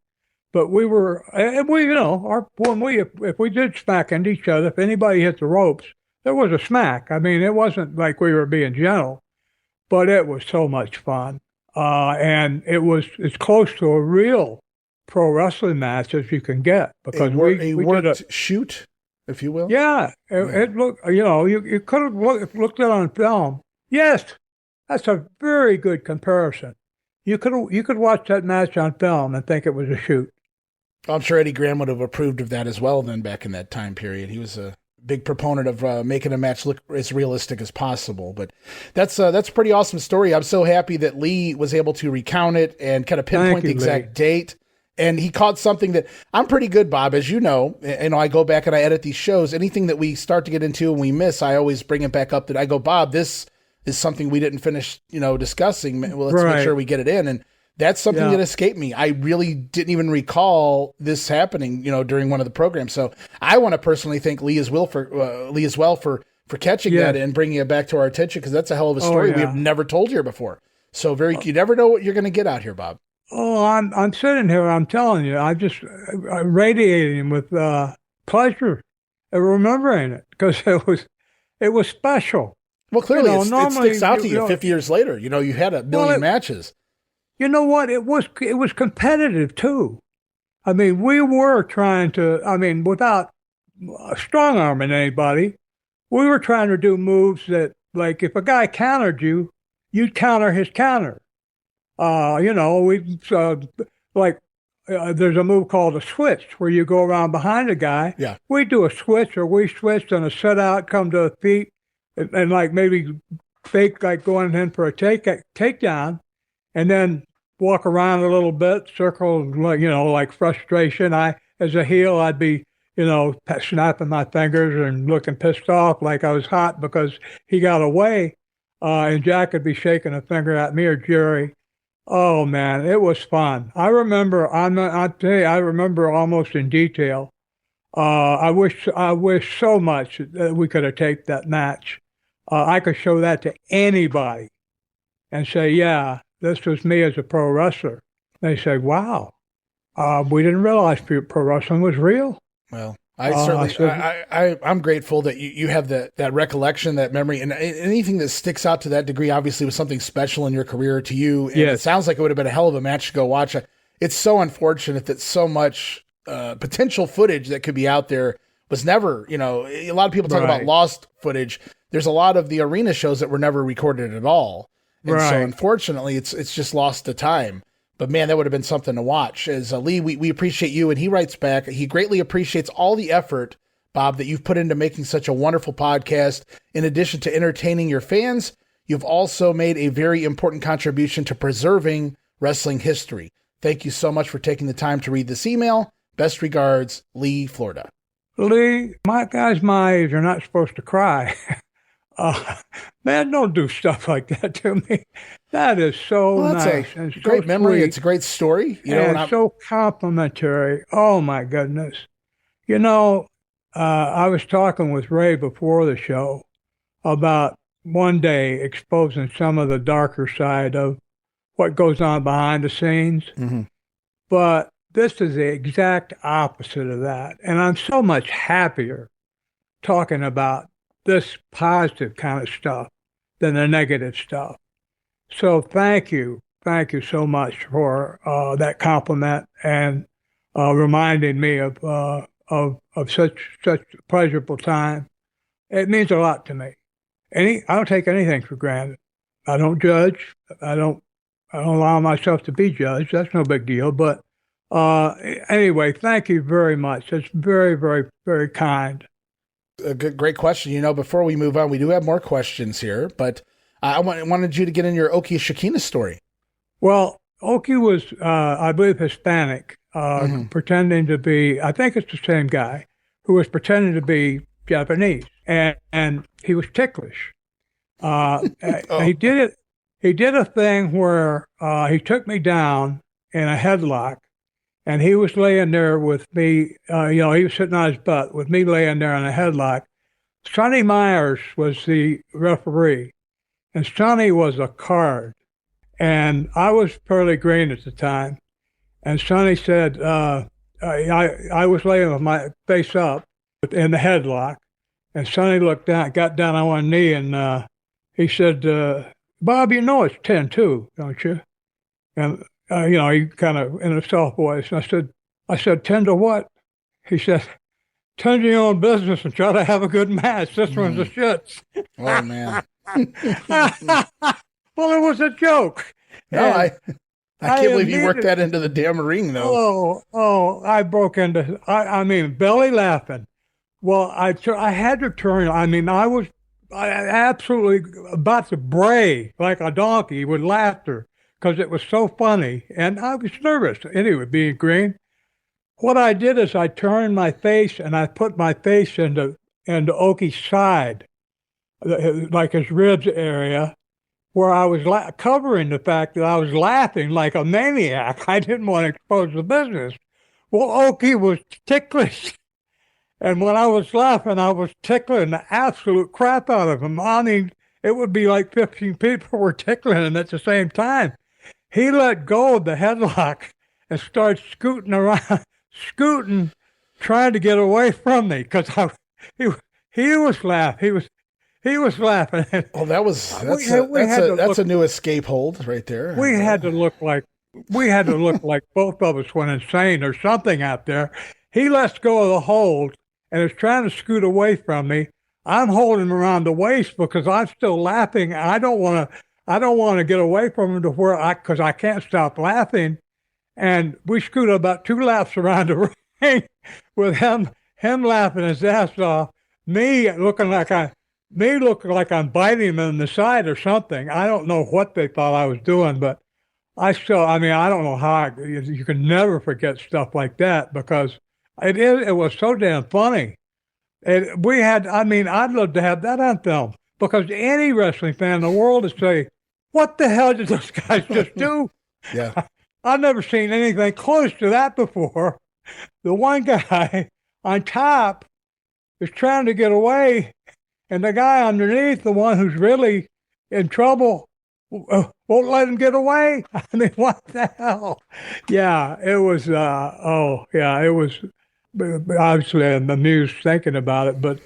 But we were, and we, if we did smack into each other, if anybody hit the ropes, there was a smack. I mean, it wasn't like we were being gentle, but it was so much fun. And it's close to a real pro wrestling match as you can get because we did a
shoot, if you will.
Yeah, it looked, you could have looked at it on film. Yes. That's a very good comparison. You could watch that match on film and think it was a shoot.
I'm sure Eddie Graham would have approved of that as well then back in that time period. He was a big proponent of making a match look as realistic as possible. But that's a pretty awesome story. I'm so happy that Lee was able to recount it and kind of pinpoint the exact date. And he caught something that I'm pretty good, Bob, as you know. And I go back and I edit these shows. Anything that we start to get into and we miss, I always bring it back up that I go, Bob, this is something we didn't finish, discussing. Well, let's make sure we get it in. And that's something that escaped me. I really didn't even recall this happening, during one of the programs. So I want to personally thank Lee as well for catching that and bringing it back to our attention, because that's a hell of a story we have never told here before. So you never know what you're going to get out here, Bob.
Oh, I'm sitting here. I'm telling you, I'm just radiating with pleasure of remembering it because it was special.
Well, clearly it sticks out to you 50 years later. You had a million matches.
You know what? It was competitive too. I mean, we were trying to, without strong arming anybody, we were trying to do moves that, like, if a guy countered you, you'd counter his counter. There's a move called a switch where you go around behind a guy.
Yeah.
We do a switch, or we switched and a set out, come to the feet. And like maybe fake like going in for a takedown, and then walk around a little bit, circle like frustration. As a heel, I'd be snapping my fingers and looking pissed off like I was hot because he got away, and Jack would be shaking a finger at me or Jerry. Oh man, it was fun. I remember. I remember almost in detail. I wish so much that we could have taped that match. I could show that to anybody and say, yeah, this was me as a pro wrestler. They say, wow, we didn't realize pro wrestling was real.
Well, I'm grateful that you have that recollection, that memory, and anything that sticks out to that degree obviously was something special in your career to you. And it sounds like it would have been a hell of a match to go watch. It's so unfortunate that so much potential footage that could be out there was never, a lot of people talk about lost footage. There's a lot of the arena shows that were never recorded at all. And so unfortunately it's just lost to time. But man, that would have been something to watch. As Lee, we appreciate you. And he writes back, he greatly appreciates all the effort, Bob, that you've put into making such a wonderful podcast. In addition to entertaining your fans, you've also made a very important contribution to preserving wrestling history. Thank you so much for taking the time to read this email. Best regards, Lee, Florida.
Lee, my guys my age are not supposed to cry. Man, don't do stuff like that to me. That is so
Well, that's
nice and
a
so
great memory.
sweet
It's a great story. You know,
and so complimentary. Oh my goodness. You know, I was talking with Ray before the show about one day exposing some of the darker side of what goes on behind the scenes.
Mm-hmm.
But this is the exact opposite of that. And I'm so much happier talking about this positive kind of stuff than the negative stuff. So thank you. Thank you so much for that compliment and reminding me of such pleasurable time. It means a lot to me. I don't take anything for granted. I don't judge. I don't allow myself to be judged. That's no big deal. But anyway, thank you very much. It's very, very, very kind.
A great question. You know, before we move on, we do have more questions here, but I wanted you to get in your Oki Shikina story.
Well, Oki was, I believe, Hispanic, pretending to be, I think it's the same guy, who was pretending to be Japanese. And he was ticklish. He did a thing where he took me down in a headlock, and he was laying there with me, he was sitting on his butt with me laying there in a headlock. Sonny Myers was the referee, and Sonny was a card. And I was fairly green at the time. And Sonny said, I was laying with my face up in the headlock. And Sonny looked down, got down on one knee, and he said, Bob, you know it's 10-2, don't you? And, he kind of in a soft voice. And I said, 10 to what? He said, 10 to your own business and try to have a good match. This one's the shits.
Oh, man.
Well, it was a joke.
No, I can't believe you worked that into the damn ring, though.
I broke into, I mean, belly laughing. Well, I had to turn. I mean, I was absolutely about to bray like a donkey with laughter because it was so funny. And I was nervous. Anyway, being green. What I did is I turned my face and I put my face into Oki's side, like his ribs area, where I was covering the fact that I was laughing like a maniac. I didn't want to expose the business. Well, Oki was ticklish. And when I was laughing, I was tickling the absolute crap out of him. I mean, it would be like 15 people were tickling him at the same time. He let go of the headlock and started scooting around, trying to get away from me because he was laughing. He was laughing.
Well, that's a new escape hold right there.
We had to look like both of us went insane or something out there. He lets go of the hold and is trying to scoot away from me. I'm holding him around the waist because I'm still laughing. I don't want to get away from him because I can't stop laughing. And we scooted about 2 laps around the ring with him laughing his ass off, me looking like I'm biting him in the side or something. I don't know what they thought I was doing, but I don't know how you can never forget stuff like that because it was so damn funny. I'd love to have that on film because any wrestling fan in the world would say, what the hell did those guys just do?
Yeah.
I've never seen anything close to that before. The one guy on top is trying to get away, and the guy underneath, the one who's really in trouble, won't let him get away. I mean, what the hell? Yeah, it was, it was, obviously I'm amused thinking about it, but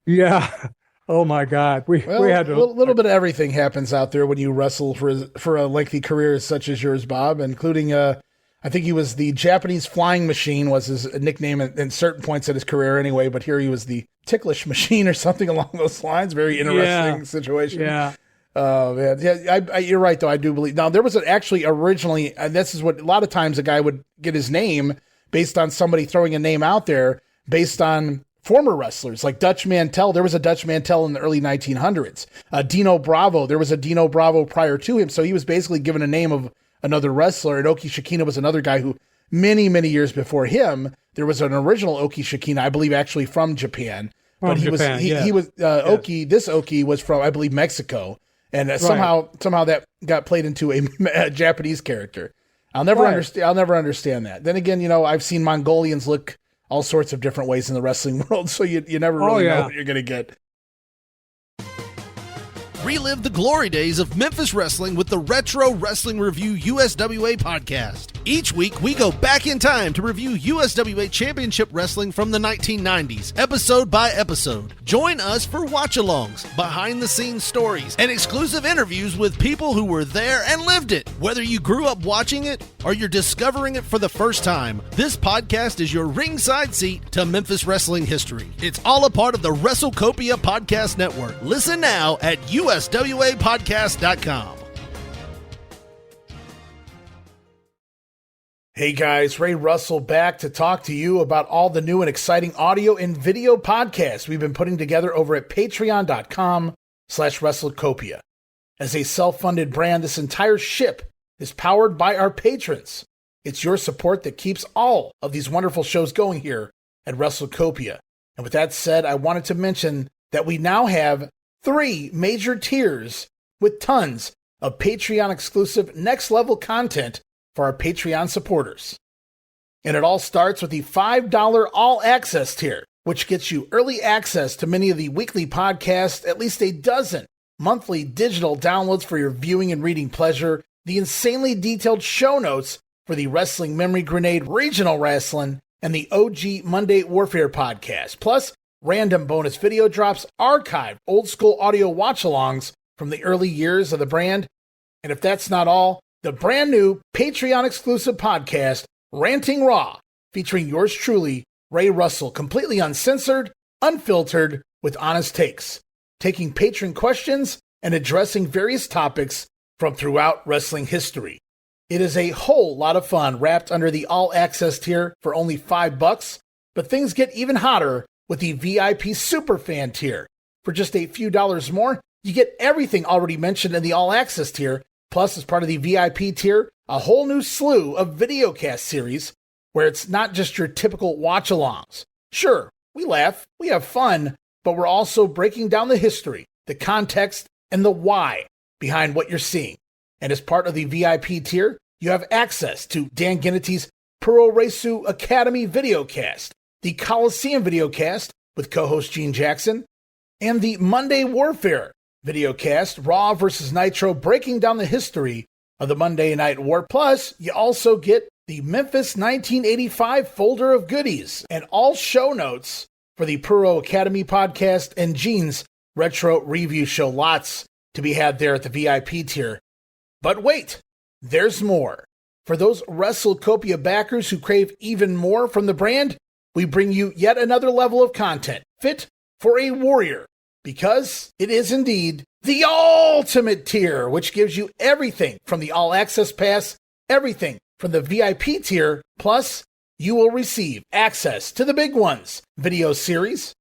yeah. Oh my God, we had
a little bit of everything happens out there when you wrestle for a lengthy career such as yours, Bob, including I think he was the Japanese Flying Machine was his nickname in certain points in his career anyway, but here he was the Ticklish Machine or something along those lines. Very interesting situation.
Yeah.
Oh man, yeah, you're right though. I do believe now there was actually originally, and this is what a lot of times a guy would get his name based on somebody throwing a name out there based on former wrestlers like Dutch Mantel. There was a Dutch Mantel in the early 1900s. Dino Bravo. There was a Dino Bravo prior to him. So he was basically given a name of another wrestler. And Oki Shikina was another guy who many, many years before him there was an original Oki Shikina, I believe, actually from Japan. But he
Japan,
was Oki. This Oki was from, I believe, Mexico, and somehow that got played into a Japanese character. I'll never understand that. Then again, I've seen Mongolians look all sorts of different ways in the wrestling world, so you never really know what you're gonna get.
Relive the glory days of Memphis wrestling with the Retro Wrestling Review USWA podcast. Each week, we go back in time to review USWA Championship Wrestling from the 1990s, episode by episode. Join us for watch-alongs, behind-the-scenes stories, and exclusive interviews with people who were there and lived it. Whether you grew up watching it or you're discovering it for the first time, this podcast is your ringside seat to Memphis wrestling history. It's all a part of the WrestleCopia Podcast Network. Listen now at uswapodcast.com.
Hey guys, Ray Russell back to talk to you about all the new and exciting audio and video podcasts we've been putting together over at patreon.com/WrestleCopia. As a self-funded brand, this entire ship is powered by our patrons. It's your support that keeps all of these wonderful shows going here at WrestleCopia. And with that said, I wanted to mention that we now have 3 major tiers with tons of Patreon-exclusive next-level content for our Patreon supporters. And it all starts with the $5 all-access tier, which gets you early access to many of the weekly podcasts, at least a dozen monthly digital downloads for your viewing and reading pleasure, the insanely detailed show notes for the Wrestling Memory Grenade Regional Wrestling, and the OG Monday Warfare podcast, plus random bonus video drops, archived old-school audio watch-alongs from the early years of the brand. And if that's not all, the brand new Patreon-exclusive podcast, Ranting Raw, featuring yours truly, Ray Russell, completely uncensored, unfiltered, with honest takes, taking patron questions and addressing various topics from throughout wrestling history. It is a whole lot of fun wrapped under the all-access tier for only $5, but things get even hotter with the VIP Superfan tier. For just a few dollars more, you get everything already mentioned in the all-access tier, plus as part of the VIP tier, a whole new slew of videocast series where it's not just your typical watch-alongs. Sure, we laugh, we have fun, but we're also breaking down the history, the context, and the why behind what you're seeing. And as part of the VIP tier, you have access to Dan Gennety's Puro Resu Academy videocast, the Coliseum videocast with co-host Gene Jackson, and the Monday Warfare videocast, Raw vs. Nitro, breaking down the history of the Monday Night War. Plus, you also get the Memphis 1985 folder of goodies and all show notes for the Puro Academy podcast and Gene's retro review show. Lots to be had there at the VIP tier. But wait, there's more. For those WrestleCopia backers who crave even more from the brand, we bring you yet another level of content fit for a warrior, because it is indeed the ultimate tier, which gives you everything from the all-access pass, everything from the VIP tier, plus you will receive access to the big ones video series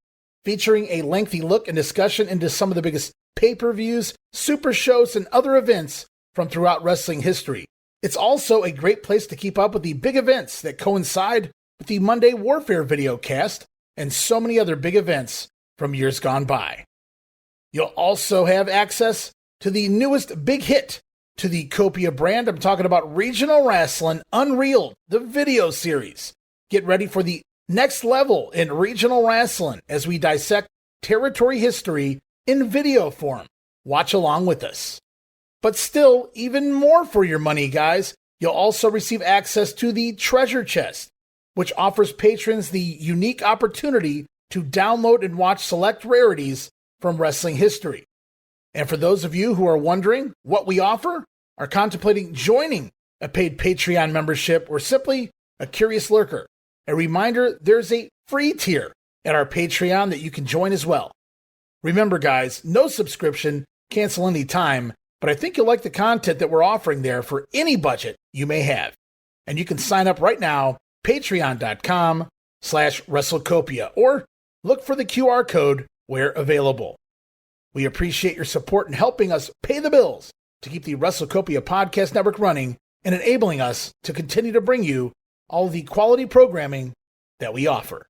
featuring a lengthy look and discussion into some of the biggest pay-per-views, super shows, and other events from throughout wrestling history. It's also a great place to keep up with the big events that coincide with the Monday Warfare videocast and so many other big events from years gone by. You'll also have access to the newest big hit to the Copia brand. I'm talking about Regional Wrestling Unreal, the video series. Get ready for the next level in regional wrestling as we dissect territory history in video form. Watch along with us. But still, even more for your money, guys. You'll also receive access to the Treasure Chest, which offers patrons the unique opportunity to download and watch select rarities from wrestling history. And for those of you who are wondering what we offer, are contemplating joining a paid Patreon membership, or simply a curious lurker, a reminder there's a free tier at our Patreon that you can join as well. Remember, guys, no subscription, cancel any time, but I think you'll like the content that we're offering there for any budget you may have. And you can sign up right now, patreon.com/WrestleCopia, or look for the QR code where available. We appreciate your support in helping us pay the bills to keep the WrestleCopia Podcast Network running and enabling us to continue to bring you all the quality programming that we offer.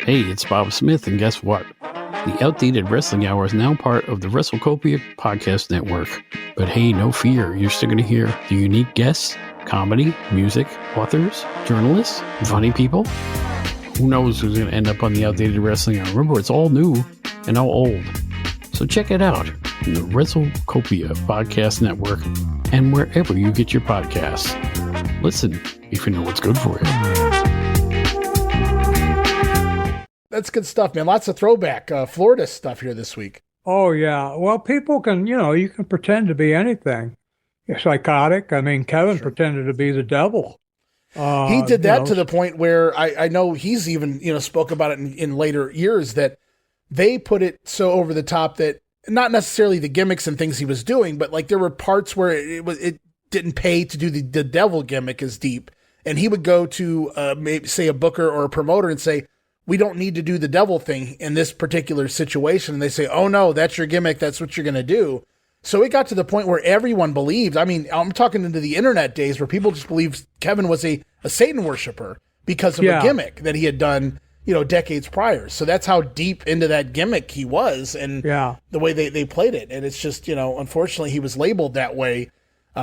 Hey, it's Bob Smith, and guess what? The Outdated Wrestling Hour is now part of the WrestleCopia Podcast Network. But hey, no fear, you're still going to hear the unique guests, comedy, music, authors, journalists, funny people. Who knows who's going to end up on the Outdated Wrestling Hour? Remember, it's all new and all old. So check it out in the WrestleCopia Podcast Network and wherever you get your podcasts. Listen if you know what's good for you.
That's good stuff, man. Lots of throwback Florida stuff here this week.
Oh, yeah. Well, people can, you can pretend to be anything. You're psychotic. I mean, Kevin pretended to be the devil.
He did that to the point where I know he's even, spoke about it in later years, that they put it so over the top that not necessarily the gimmicks and things he was doing, but like there were parts where it didn't pay to do the devil gimmick as deep. And he would go to maybe say a booker or a promoter and say, we don't need to do the devil thing in this particular situation. And they say, oh no, that's your gimmick. That's what you're going to do. So it got to the point where everyone believed. I mean, I'm talking into the internet days where people just believed Kevin was a Satan worshiper because of a gimmick that he had done, decades prior. So that's how deep into that gimmick he was, and the way they played it. And it's just, unfortunately he was labeled that way.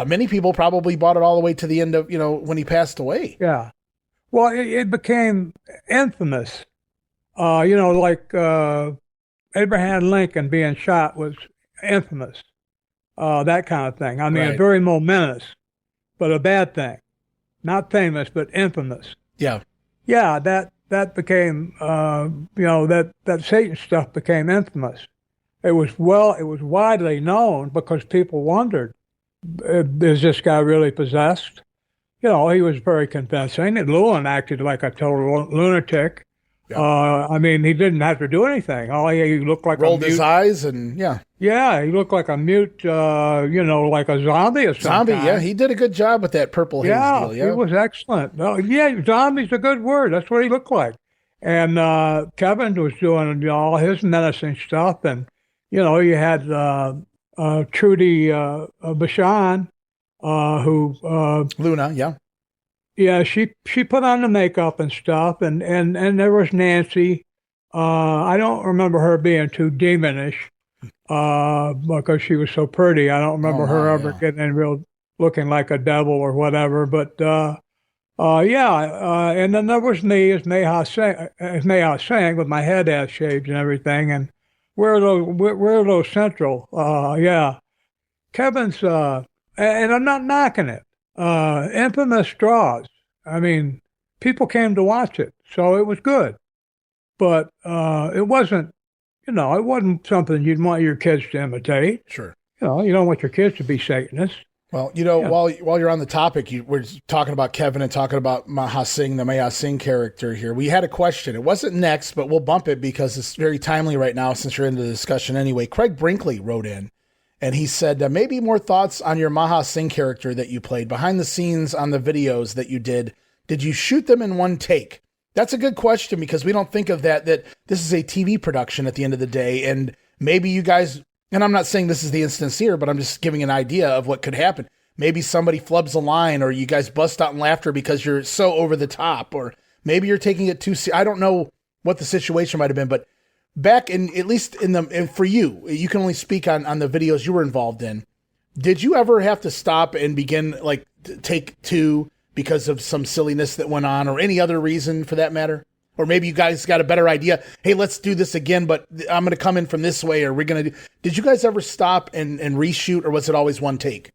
Many people probably bought it all the way to the end of, when he passed away.
Yeah. Well, it became infamous. Like Abraham Lincoln being shot was infamous. That kind of thing. I mean, very momentous, but a bad thing. Not famous, but infamous.
Yeah.
Yeah, that became, that Satan stuff became infamous. It was widely known because people wondered, is this guy really possessed? He was very convincing. And Lewin acted like a total lunatic. Yeah. I mean, he didn't have to do anything. He looked like
rolled his eyes and
he looked like a mute, like a zombie or something.
Zombie, yeah, he did a good job with that purple haze deal. Yeah,
he was excellent. Zombie's a good word. That's what he looked like. And Kevin was doing all his menacing stuff, and you had Trudy Bashan, who
Luna, yeah.
Yeah, she put on the makeup and stuff, and there was Nancy. I don't remember her being too demonish because she was so pretty. I don't remember her ever getting real looking like a devil or whatever. But and then there was me as Mayha Singh with my head ass shaved and everything, and Weirdo Central. Kevin's and I'm not knocking it. Infamous draws. I mean, people came to watch it, so it was good. But it wasn't, it wasn't something you'd want your kids to imitate.
Sure.
You don't want your kids to be Satanists.
Well, while you're on the topic, we're talking about Kevin and talking about Maha Singh, the Maya Singh character here. We had a question. It wasn't next, but we'll bump it because it's very timely right now since you're in the discussion anyway. Craig Brinkley wrote in. And he said, maybe more thoughts on your Maha Singh character that you played behind the scenes on the videos that you did. Did you shoot them in one take? That's a good question because we don't think of that this is a TV production at the end of the day. And maybe you guys, and I'm not saying this is the instance here, but I'm just giving an idea of what could happen. Maybe somebody flubs a line or you guys bust out in laughter because you're so over the top, or maybe you're taking it too seriously. I don't know what the situation might have been, but back in, at least for you can only speak on the videos you were involved in. Did you ever have to stop and begin like take two because of some silliness that went on or any other reason for that matter? Or maybe you guys got a better idea. Hey, let's do this again, but I'm going to come in from this way, or we're going to do. Did you guys ever stop and reshoot, or was it always one take?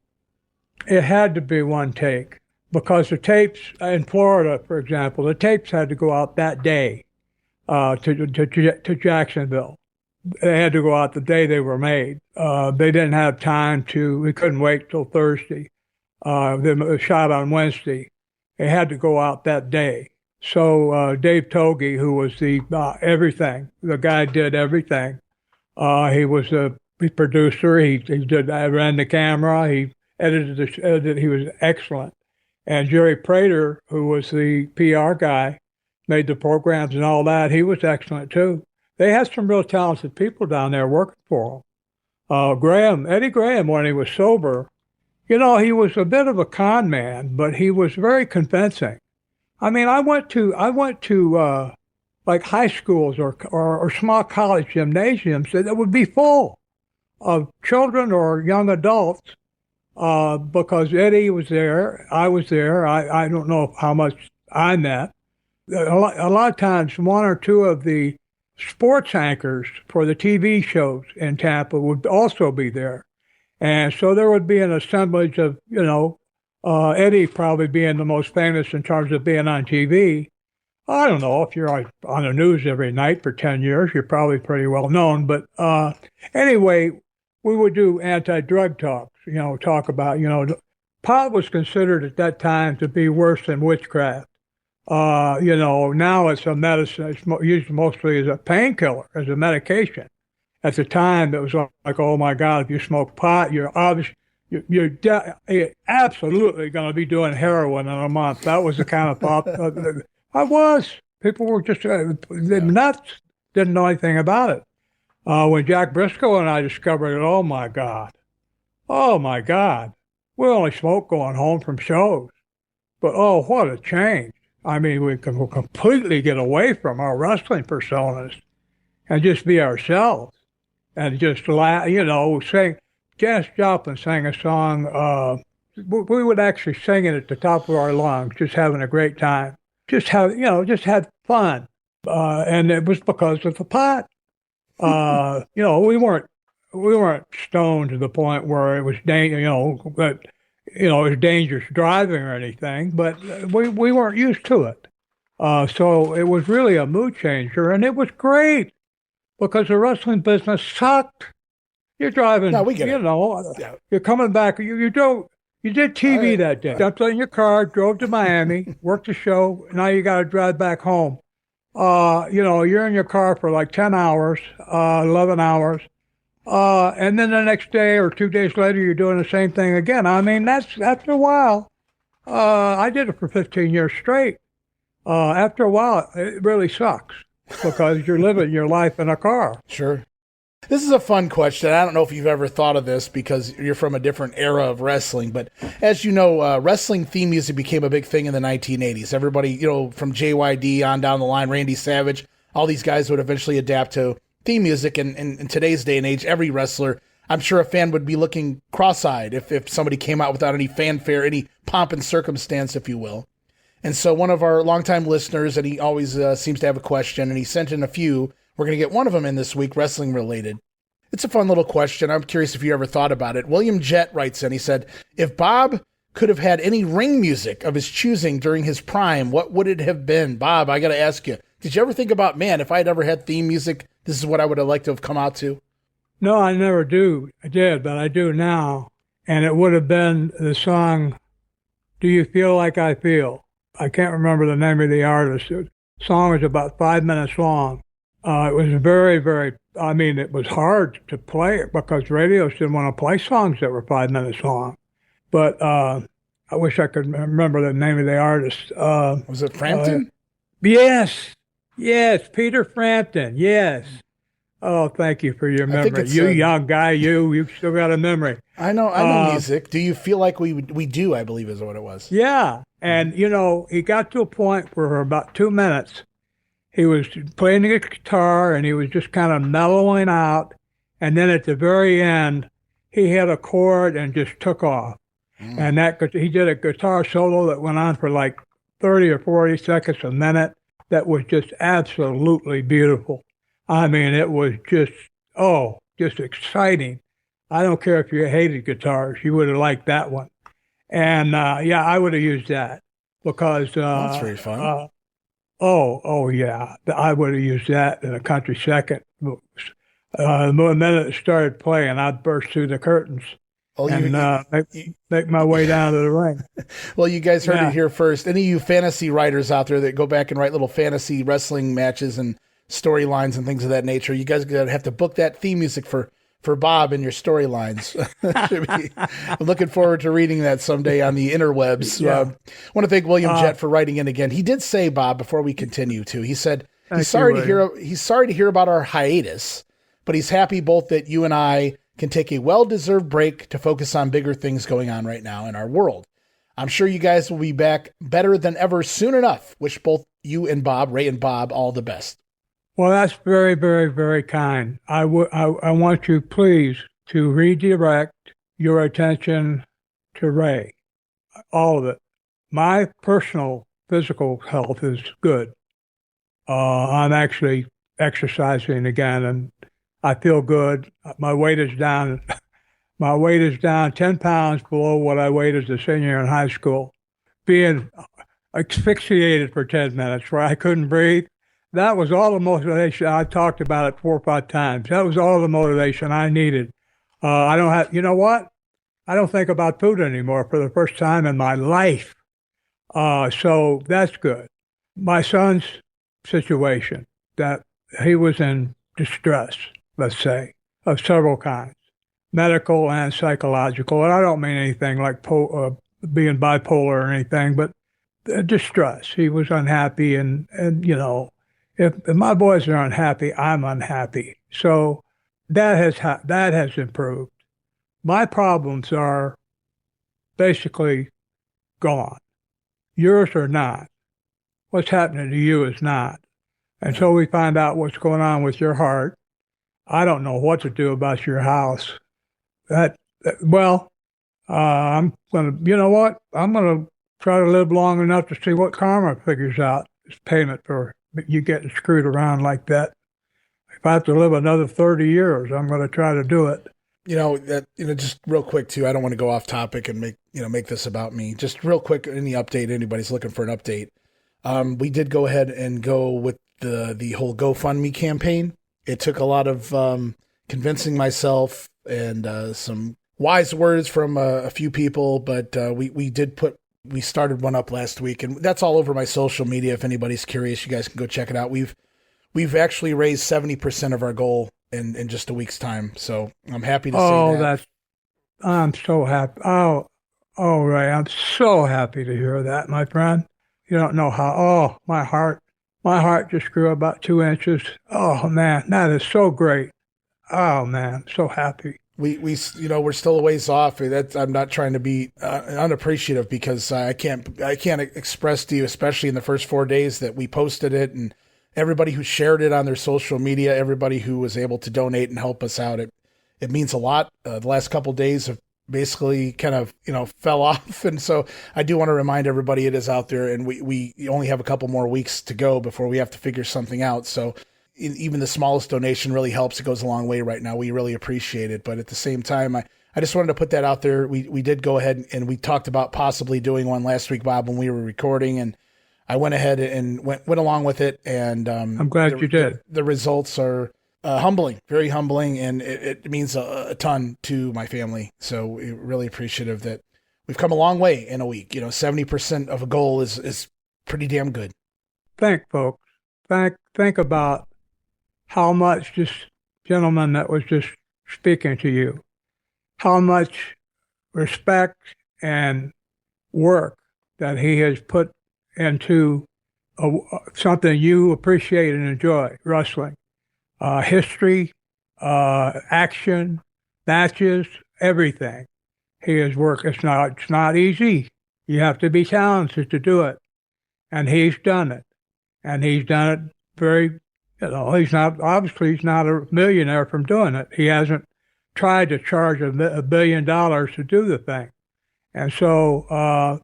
It had to be one take because the tapes in Florida, for example, the tapes had to go out that day. To Jacksonville. They had to go out the day they were made. They didn't have time we couldn't wait till Thursday. They were shot on Wednesday. They had to go out that day. So Dave Togi, who was the everything, the guy did everything. He was the producer. He ran the camera. He edited. He was excellent. And Jerry Prater, who was the PR guy, made the programs and all that. He was excellent too. They had some real talented people down there working for them. Eddie Graham, when he was sober, he was a bit of a con man, but he was very convincing. I mean, I went to like high schools or small college gymnasiums that would be full of children or young adults because Eddie was there, I was there. I don't know how much I met. A lot of times, one or two of the sports anchors for the TV shows in Tampa would also be there. And so there would be an assemblage of, Eddie probably being the most famous in terms of being on TV. I don't know, if you're on the news every night for 10 years, you're probably pretty well known. But anyway, we would do anti-drug talks, talk about, pot was considered at that time to be worse than witchcraft. Now it's a medicine. It's used mostly as a painkiller, as a medication. At the time, it was like, oh my God, if you smoke pot, you're obviously, you're absolutely going to be doing heroin in a month. That was the kind of thought I was. People were just nuts, didn't know anything about it. When Jack Brisco and I discovered it, oh my God, we only smoked going home from shows. But oh, what a change. I mean, we can completely get away from our wrestling personas and just be ourselves and just laugh, sing. Janis Joplin sang a song. We would actually sing it at the top of our lungs, just having a great time. Just had fun. And it was because of the pot. We weren't stoned to the point where it was it was dangerous driving or anything, but we weren't used to it. So it was really a mood changer, and it was great because the wrestling business sucked. You're driving,
no, we get it.
You're coming back. You did TV that day. Jumped in your car, drove to Miami, worked the show. Now you got to drive back home. You're in your car for like 10 hours, 11 hours. And then the next day or 2 days later, you're doing the same thing again. I mean, that's after a while. I did it for 15 years straight. After a while, it really sucks because you're living your life in a car.
Sure. This is a fun question. I don't know if you've ever thought of this because you're from a different era of wrestling, but as you know, wrestling theme music became a big thing in the 1980s. Everybody, from JYD on down the line, Randy Savage, all these guys would eventually adapt to theme music. And in today's day and age, every wrestler, I'm sure a fan would be looking cross-eyed if somebody came out without any fanfare, any pomp and circumstance, if you will. And so one of our longtime listeners, and he always seems to have a question, and he sent in a few. We're going to get one of them in this week, wrestling related. It's a fun little question. I'm curious if you ever thought about it. William Jett writes in, he said, if Bob could have had any ring music of his choosing during his prime, what would it have been? Bob, I got to ask you, did you ever think about, man, if I had ever had theme music, this is what I would have liked to have come out to?
No, I never did, but I do now. And it would have been the song, Do You Feel Like I Feel? I can't remember the name of the artist. The song was about 5 minutes long. It was very, very, it was hard to play it because radios didn't want to play songs that were 5 minutes long. But I wish I could remember the name of the artist.
Was it Frampton?
Yes, Peter Frampton, yes. Oh, thank you for your memory. You young guy, you still got a memory.
I know music. Do you feel like we do, I believe is what it was.
Yeah, and he got to a point where for about 2 minutes, he was playing the guitar and he was just kind of mellowing out. And then at the very end, he hit a chord and just took off. And he did a guitar solo that went on for like 30 or 40 seconds a minute. That was just absolutely beautiful. It was just exciting. I don't care if you hated guitars, you would have liked that one. And I would have used that because
that's very fun.
Yeah, I would have used that in a country second. The minute it started playing, I'd burst through the curtains make my way down to the ring.
Well, you guys heard it here first. Any of you fantasy writers out there that go back and write little fantasy wrestling matches and storylines and things of that nature, you guys are going to have to book that theme music for Bob and your storylines. I'm looking forward to reading that someday on the interwebs. I want to thank William Jett for writing in again. He did say, Bob, before we continue too, he said he's sorry to hear about our hiatus, but he's happy both that you and I can take a well-deserved break to focus on bigger things going on right now in our world. I'm sure you guys will be back better than ever soon enough. Wish both you and Bob, Ray and Bob, all the best.
Well, that's very, very, very kind. I want you, please, to redirect your attention to Ray, all of it. My personal physical health is good. I'm actually exercising again, and I feel good. My weight is down. My weight is down 10 pounds below what I weighed as a senior in high school. Being asphyxiated for 10 minutes where I couldn't breathe, that was all the motivation. I talked about it 4 or 5 times. That was all the motivation I needed. I don't have, you know what? I don't think about food anymore for the first time in my life. So that's good. My son's situation, that he was in distress, let's say, of several kinds, medical and psychological. And I don't mean anything like being bipolar or anything, but distress. He was unhappy, and you know, if my boys are unhappy, I'm unhappy. So that has improved. My problems are basically gone. Yours are not. What's happening to you is not. Until we find out what's going on with your heart, I don't know what to do about your house. I'm you know what? I'm gonna try to live long enough to see what karma figures out as payment for you getting screwed around like that. If I have to live another 30 years, I'm gonna try to do it.
Just real quick too, I don't want to go off topic and make this about me. Just real quick, any update, anybody's looking for an update. We did go ahead and go with the whole GoFundMe campaign. It took a lot of convincing myself and some wise words from a few people, but we started one up last week, and that's all over my social media. If anybody's curious, you guys can go check it out. We've actually raised 70% of our goal in just a week's time, so I'm happy to say that.
I'm so happy. Oh, Ray, I'm so happy to hear that, my friend. You don't know how. Oh, my heart just grew about 2 inches. Oh man, that is so great. Oh man, so happy.
We're still a ways off. I'm not trying to be unappreciative, because I can't express to you, especially in the first 4 days that we posted it, and everybody who shared it on their social media, everybody who was able to donate and help us out. It means a lot. The last couple of days have basically kind of, fell off. And so I do want to remind everybody it is out there, and we only have a couple more weeks to go before we have to figure something out. So even the smallest donation really helps. It goes a long way right now. We really appreciate it. But at the same time, I just wanted to put that out there. We did go ahead and we talked about possibly doing one last week, Bob, when we were recording, and I went ahead and went along with it. And
I'm glad you did.
The results are humbling, very humbling, and it means a ton to my family. So we're really appreciative that we've come a long way in a week. 70% of a goal is pretty damn good.
Folks. Think about how much this gentleman that was just speaking to you, how much respect and work that he has put into something you appreciate and enjoy, wrestling. History, action, matches, everything. He has worked. It's not easy. You have to be talented to do it. And he's done it. And he's done it very, he's not a millionaire from doing it. He hasn't tried to charge $1 billion to do the thing. And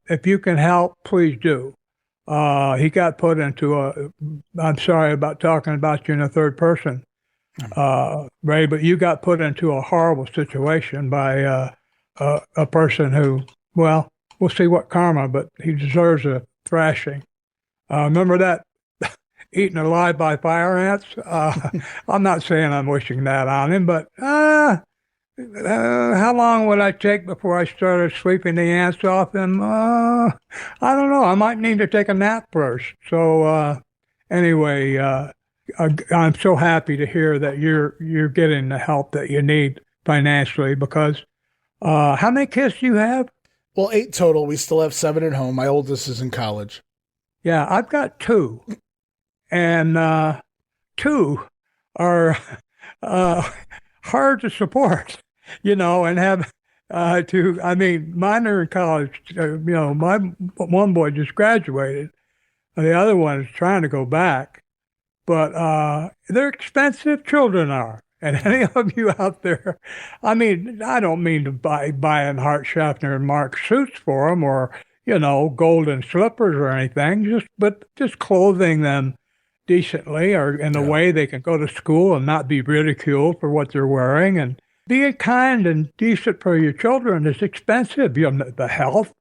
if you can help, please do. He got put into I'm sorry about talking about you in the third person, Ray, but you got put into a horrible situation by a person who, well, we'll see what karma, but he deserves a thrashing. Remember that eaten alive by fire ants? I'm not saying I'm wishing that on him, but how long would I take before I started sweeping the ants off him? I don't know. I might need to take a nap first. So anyway, I'm so happy to hear that you're getting the help that you need financially, because how many kids do you have?
Well, 8 total. We still have 7 at home. My oldest is in college.
Yeah, I've got 2. And 2 are hard to support. and have mine are in college. My one boy just graduated, and the other one is trying to go back. But they're expensive, children are. And any of you out there, I don't mean to buying Hart Schaffner and Mark suits for them or, golden slippers or anything, but just clothing them decently or in a way they can go to school and not be ridiculed for what they're wearing. And being kind and decent for your children is expensive. The health,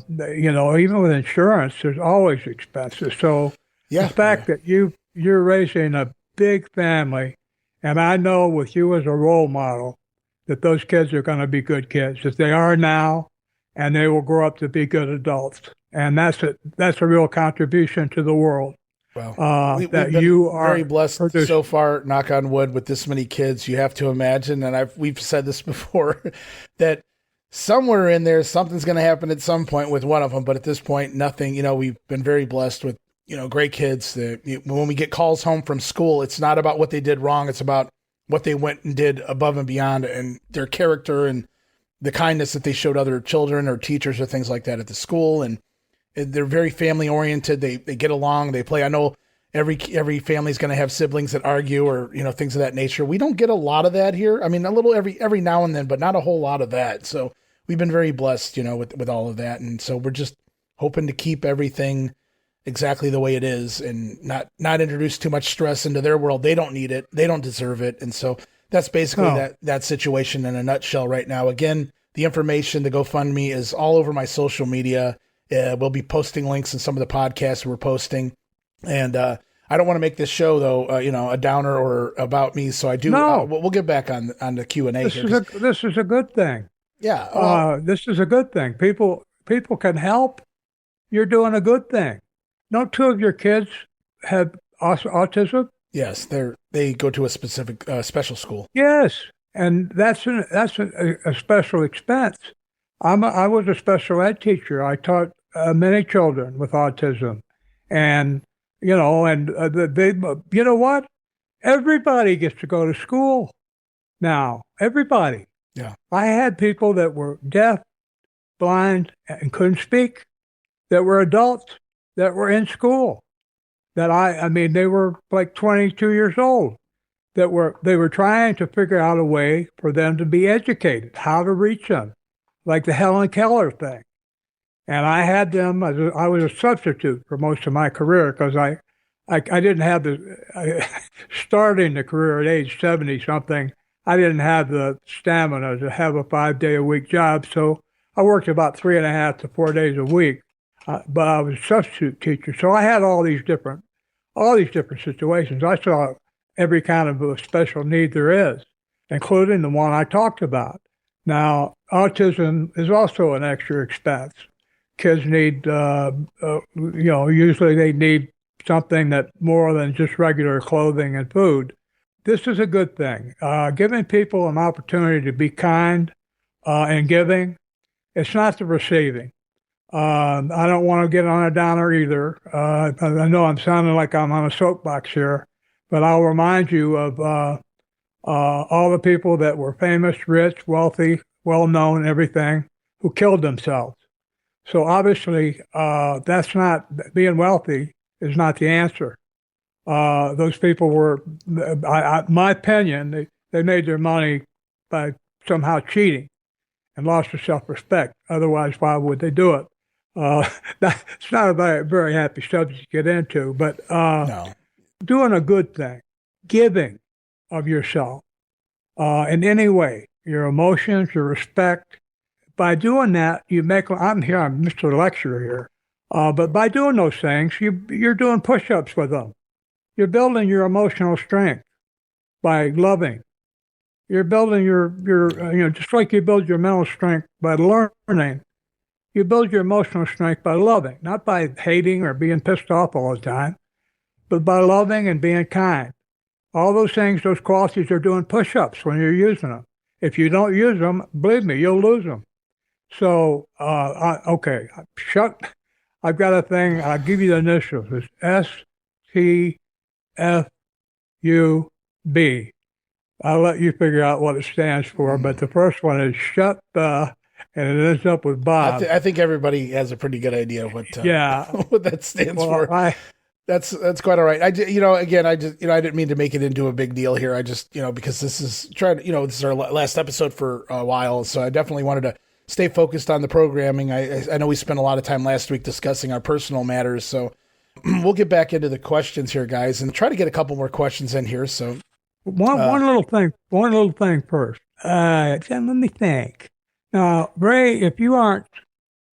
even with insurance, there's always expenses. So the fact that you're raising a big family, and I know with you as a role model that those kids are going to be good kids, as they are now, and they will grow up to be good adults. And that's a real contribution to the world.
Well, we've been very blessed so far, knock on wood, with this many kids. You have to imagine, and we've said this before, that somewhere in there, something's going to happen at some point with one of them. But at this point, nothing. We've been very blessed with great kids. When we get calls home from school, it's not about what they did wrong. It's about what they went and did above and beyond, and their character and the kindness that they showed other children or teachers or things like that at the school. And they're very family oriented. They get along. They play. I know every family is going to have siblings that argue or things of that nature. We don't get a lot of that here. I mean, a little every now and then, but not a whole lot of that. So we've been very blessed, with all of that. And so we're just hoping to keep everything exactly the way it is and not introduce too much stress into their world. They don't need it. They don't deserve it. And so that's basically that situation in a nutshell right now. Again, the information, the GoFundMe is all over my social media. We'll be posting links in some of the podcasts we're posting. And I don't want to make this show, though, a downer or about me. So I do. No. We'll get back on the Q&A here.
This is a good thing.
Yeah.
This is a good thing. People can help. You're doing a good thing. Don't two of your kids have autism?
Yes, they go to a specific special school.
Yes, and that's a special expense. I was a special ed teacher. I taught many children with autism, and you know what? Everybody gets to go to school now. Everybody.
Yeah.
I had people that were deaf, blind, and couldn't speak, that were adults, that were in school, that they were like 22 years old, they were trying to figure out a way for them to be educated, how to reach them, like the Helen Keller thing. And I had them, I was a substitute for most of my career because I didn't have starting the career at age 70 something, I didn't have the stamina to have a 5-day-a-week job. So I worked about 3.5 to 4 days a week. But I was a substitute teacher, so I had all these different situations. I saw every kind of a special need there is, including the one I talked about. Now, autism is also an extra expense. Kids need, usually they need something that more than just regular clothing and food. This is a good thing. Giving people an opportunity to be kind and giving, it's not the receiving. I don't want to get on a downer either. I know I'm sounding like I'm on a soapbox here, but I'll remind you of all the people that were famous, rich, wealthy, well-known, everything, who killed themselves. So obviously, that's not, being wealthy is not the answer. Those people were, my opinion, they made their money by somehow cheating and lost their self-respect. Otherwise, why would they do it? It's not a very happy subject to get into, but
No.
Doing a good thing, giving of yourself in any way, your emotions, your respect. By doing that, I'm Mr. Lecturer here, but by doing those things, you're doing push-ups with them. You're building your emotional strength by loving. You're building your just like you build your mental strength by learning. You build your emotional strength by loving, not by hating or being pissed off all the time, but by loving and being kind. All those things, those qualities are doing push-ups when you're using them. If you don't use them, believe me, you'll lose them. So, okay, I've got a thing, I'll give you the initials. It's STFUB. I'll let you figure out what it stands for. But the first one is shut the, and it ends up with Bob.
I think everybody has a pretty good idea what
Yeah.
what that stands
Well,
for. That's quite all right. I didn't mean to make it into a big deal here. I just, because this is this is our last episode for a while, so I definitely wanted to stay focused on the programming. I know we spent a lot of time last week discussing our personal matters, so we'll get back into the questions here, guys, and try to get a couple more questions in here. So
one little thing first. Let me think. Now, Ray, if you aren't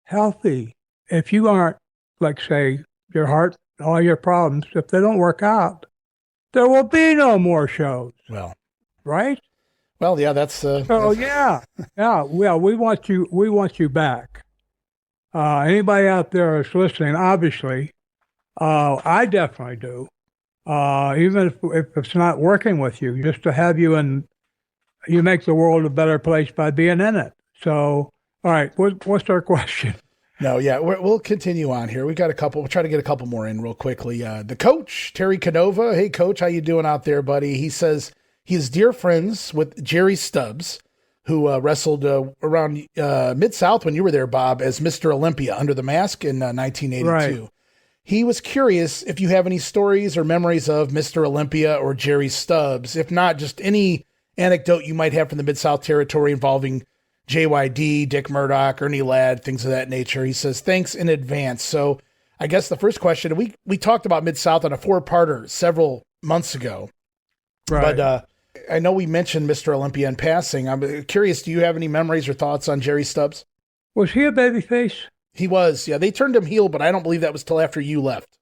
healthy, if you aren't, like, say, your heart, all your problems, if they don't work out, there will be no more shows.
Well,
right?
Well, yeah, that's.
Yeah. Well, we want you back. Anybody out there is listening, obviously, I definitely do. Even if it's not working with you, just to have you you make the world a better place by being in it. So, all right, what's our question?
No, yeah, we'll continue on here. We got a couple. We'll try to get a couple more in real quickly. The coach, Terry Canova. Hey, coach, how you doing out there, buddy? He says he's dear friends with Jerry Stubbs, who wrestled around Mid-South when you were there, Bob, as Mr. Olympia under the mask in 1982.
Right.
He was curious if you have any stories or memories of Mr. Olympia or Jerry Stubbs. If not, just any anecdote you might have from the Mid-South territory involving JYD, Dick Murdoch, Ernie Ladd, things of that nature. He says, thanks in advance. So I guess the first question, we talked about Mid-South on a 4-parter several months ago.
Right.
But I know we mentioned Mr. Olympia in passing. I'm curious, do you have any memories or thoughts on Jerry Stubbs?
Was he a babyface?
He was, yeah. They turned him heel, but I don't believe that was till after you left.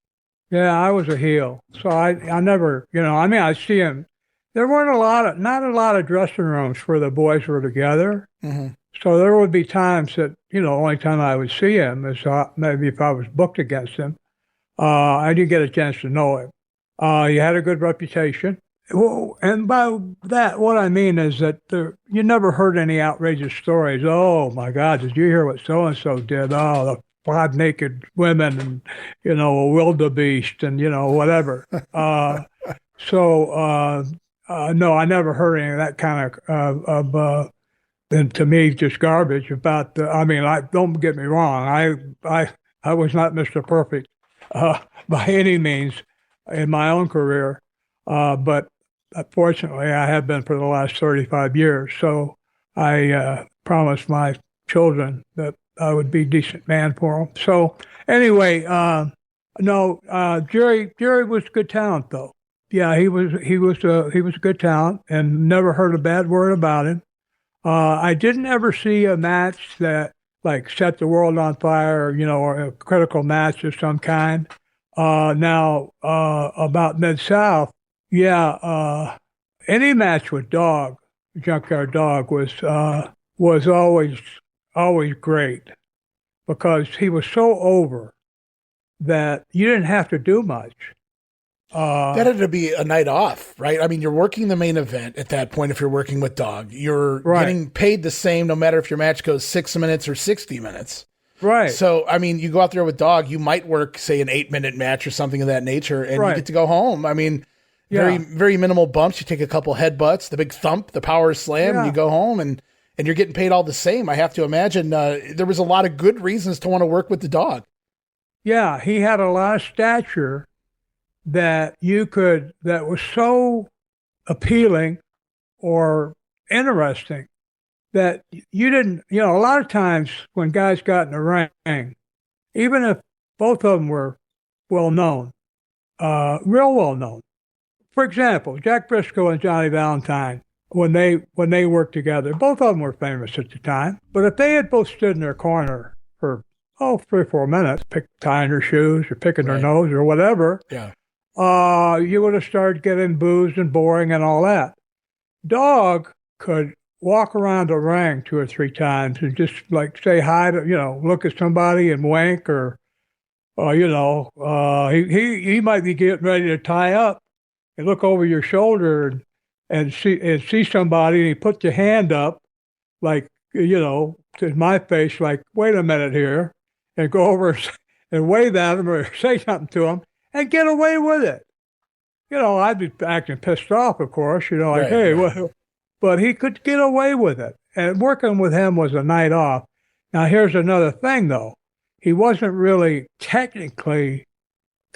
Yeah, I was a heel. So I never, I see him. There weren't not a lot of dressing rooms where the boys were together.
Mm-hmm.
So there would be times that, only time I would see him is maybe if I was booked against him. I didn't get a chance to know him. He had a good reputation. Well, and by that, what I mean is that you never heard any outrageous stories. Oh, my God, did you hear what so-and-so did? Oh, the 5 naked women and, a wildebeest and, whatever. No, I never heard any of that kind of and to me, just garbage about don't get me wrong. I was not Mr. Perfect by any means in my own career, but fortunately I have been for the last 35 years. So I promised my children that I would be a decent man for them. So anyway, Jerry was good talent though. Yeah, he was a good talent, and never heard a bad word about him. I didn't ever see a match that like set the world on fire, or a critical match of some kind. Now about Mid-South, yeah, any match with Junkyard Dog was always great because he was so over that you didn't have to do much.
That had to be a night off, right? I mean, you're working the main event at that point if you're working with Dog. You're getting paid the same no matter if your match goes 6 minutes or 60 minutes.
Right.
So, I mean, you go out there with Dog, you might work, say, an 8-minute match or something of that nature, and you get to go home. I mean, very, very minimal bumps. You take a couple headbutts, the big thump, the power slam, and you go home, and you're getting paid all the same. I have to imagine there was a lot of good reasons to want to work with the Dog.
Yeah, he had a lot of stature that was so appealing or interesting that you didn't, a lot of times when guys got in the ring, even if both of them were well known, real well known. For example, Jack Brisco and Johnny Valentine, when they worked together, both of them were famous at the time. But if they had both stood in their corner for 3 or 4 minutes, tying their shoes or picking their nose or whatever, you would have started getting boozed and boring and all that. Dog could walk around the ring 2 or 3 times and just like say hi to, look at somebody and wink or he might be getting ready to tie up and look over your shoulder and see somebody and he put your hand up like, to my face, like, wait a minute here, and go over and wave at him or say something to him and get away with it. I'd be acting pissed off, of course, like,
Right,
hey,
right.
well, but he could get away with it. And working with him was a night off. Now, here's another thing, though. He wasn't really technically,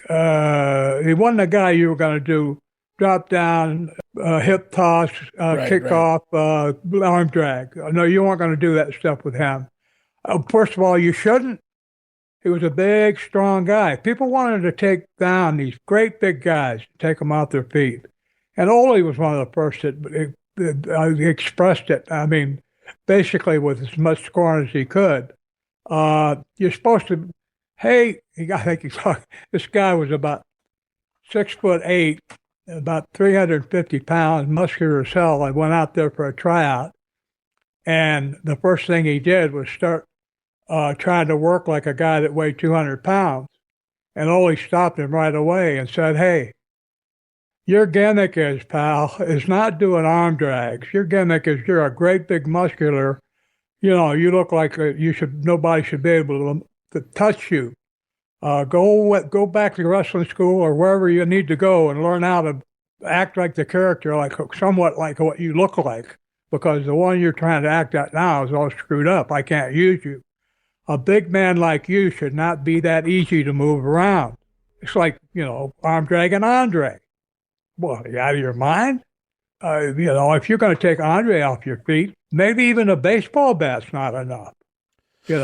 he wasn't a guy you were going to do drop down, hip toss, kick
right.
off, arm drag. No, you weren't going to do that stuff with him. First of all, you shouldn't. He was a big, strong guy. People wanted to take down these great big guys, take them off their feet. And Ole was one of the first that expressed it. I mean, basically with as much scorn as he could. You're supposed to, hey, I think this guy was about 6'8", about 350 pounds, muscular as hell. I went out there for a tryout. And the first thing he did was start trying to work like a guy that weighed 200 pounds. And Ole stopped him right away and said, hey, your gimmick is not doing arm drags. Your gimmick is you're a great big muscular. You look like nobody should be able to touch you. Go back to wrestling school or wherever you need to go and learn how to act like the character, like somewhat like what you look like, because the one you're trying to act out now is all screwed up. I can't use you. A big man like you should not be that easy to move around. It's like, arm drag and Andre. Well, are you out of your mind? If you're going to take Andre off your feet, maybe even a baseball bat's not enough.
And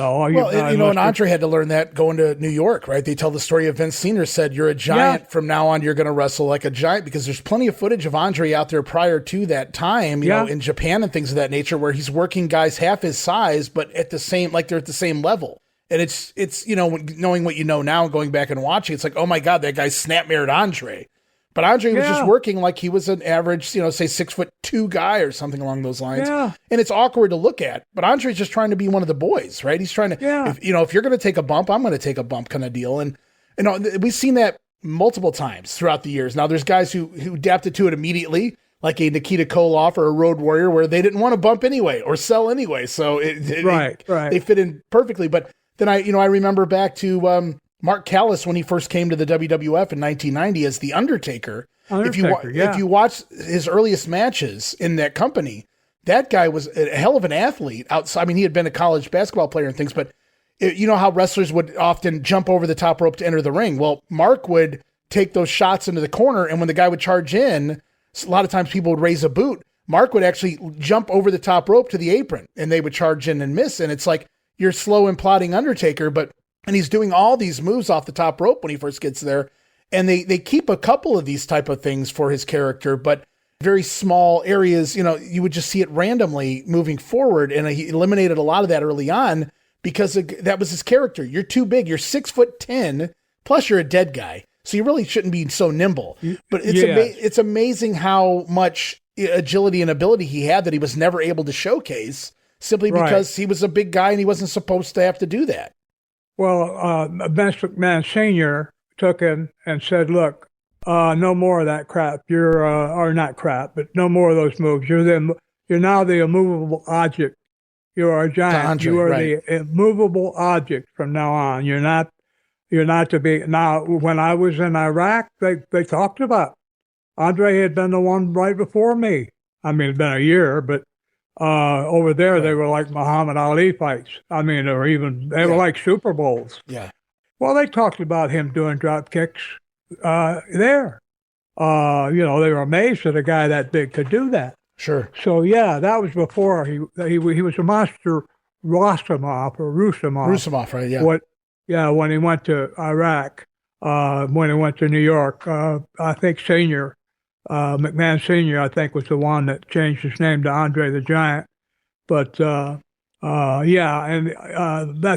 Andre had to learn that going to New York, right? They tell the story of Vince Sr. said, you're a giant from now on, you're going to wrestle like a giant, because there's plenty of footage of Andre out there prior to that time, you know, in Japan and things of that nature, where he's working guys half his size, but at the same, like they're at the same level. And it's knowing what you know now and going back and watching, it's like, oh my God, that guy snap-mirrored Andre. But Andre was just working like he was an average, say 6'2" guy or something along those lines. Yeah. And it's awkward to look at. But Andre's just trying to be one of the boys, right? He's trying to, if you're going to take a bump, I'm going to take a bump kind of deal. And, we've seen that multiple times throughout the years. Now, there's guys who adapted to it immediately, like a Nikita Koloff or a Road Warrior, where they didn't want to bump anyway or sell anyway. So they fit in perfectly. But then I remember back to Mark Callis when he first came to the WWF in 1990 as The Undertaker. If you watch his earliest matches in that company, that guy was a hell of an athlete outside. I mean, he had been a college basketball player and things, but you know how wrestlers would often jump over the top rope to enter the ring? Well, Mark would take those shots into the corner, and when the guy would charge in, a lot of times people would raise a boot. Mark would actually jump over the top rope to the apron, and they would charge in and miss. And it's like, you're slow and plodding Undertaker, and he's doing all these moves off the top rope when he first gets there. And they keep a couple of these type of things for his character, but very small areas, you would just see it randomly moving forward. And he eliminated a lot of that early on because that was his character. You're too big. You're 6'10", plus you're a dead guy. So you really shouldn't be so nimble. But it's amazing how much agility and ability he had that he was never able to showcase simply because he was a big guy and he wasn't supposed to have to do that.
Well, Vince McMahon Sr. took him and said, look, no more of that crap. You're, or not crap, but no more of those moves. You're now the immovable object. You are a giant.
Andre,
you are the immovable object from now on. You're not to be. Now, when I was in Iraq, they talked about Andre had been the one right before me. I mean, it'd been a year, but over there, they were like Muhammad Ali fights. I mean, they were like Super Bowls.
Yeah.
Well, they talked about him doing drop kicks there. They were amazed that a guy that big could do that.
Sure.
So, that was before he was a monster Rosamov or Rusamov.
Rusamov, right, yeah.
When he went to Iraq, when he went to New York, I think McMahon Sr., I think, was the one that changed his name to Andre the Giant. But, that's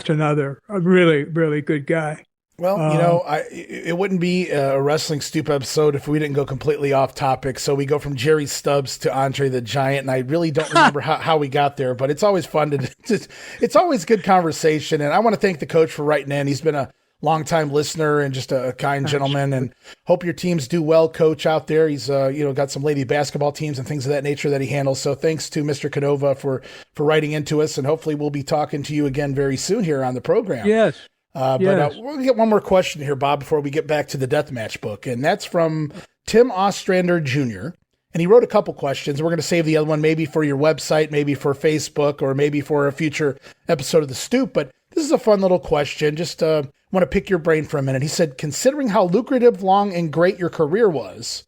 another really, really good guy.
Well, it wouldn't be a Wrestling Stoop episode if we didn't go completely off topic. So we go from Jerry Stubbs to Andre the Giant, and I really don't remember how we got there, but it's always fun it's always good conversation. And I want to thank the coach for writing in. He's been a longtime listener and just a kind gentleman, and hope your teams do well, Coach, out there. He's got some lady basketball teams and things of that nature that he handles. So thanks to Mr. Canova for writing into us, and hopefully we'll be talking to you again very soon here on the program.
Yes. Yes.
But we'll get one more question here, Bob, before we get back to the deathmatch book. And that's from Tim Ostrander Jr. And he wrote a couple questions. We're going to save the other one maybe for your website, maybe for Facebook, or maybe for a future episode of The Stoop. But this is a fun little question. Just want to pick your brain for a minute. He said, considering how lucrative, long, and great your career was,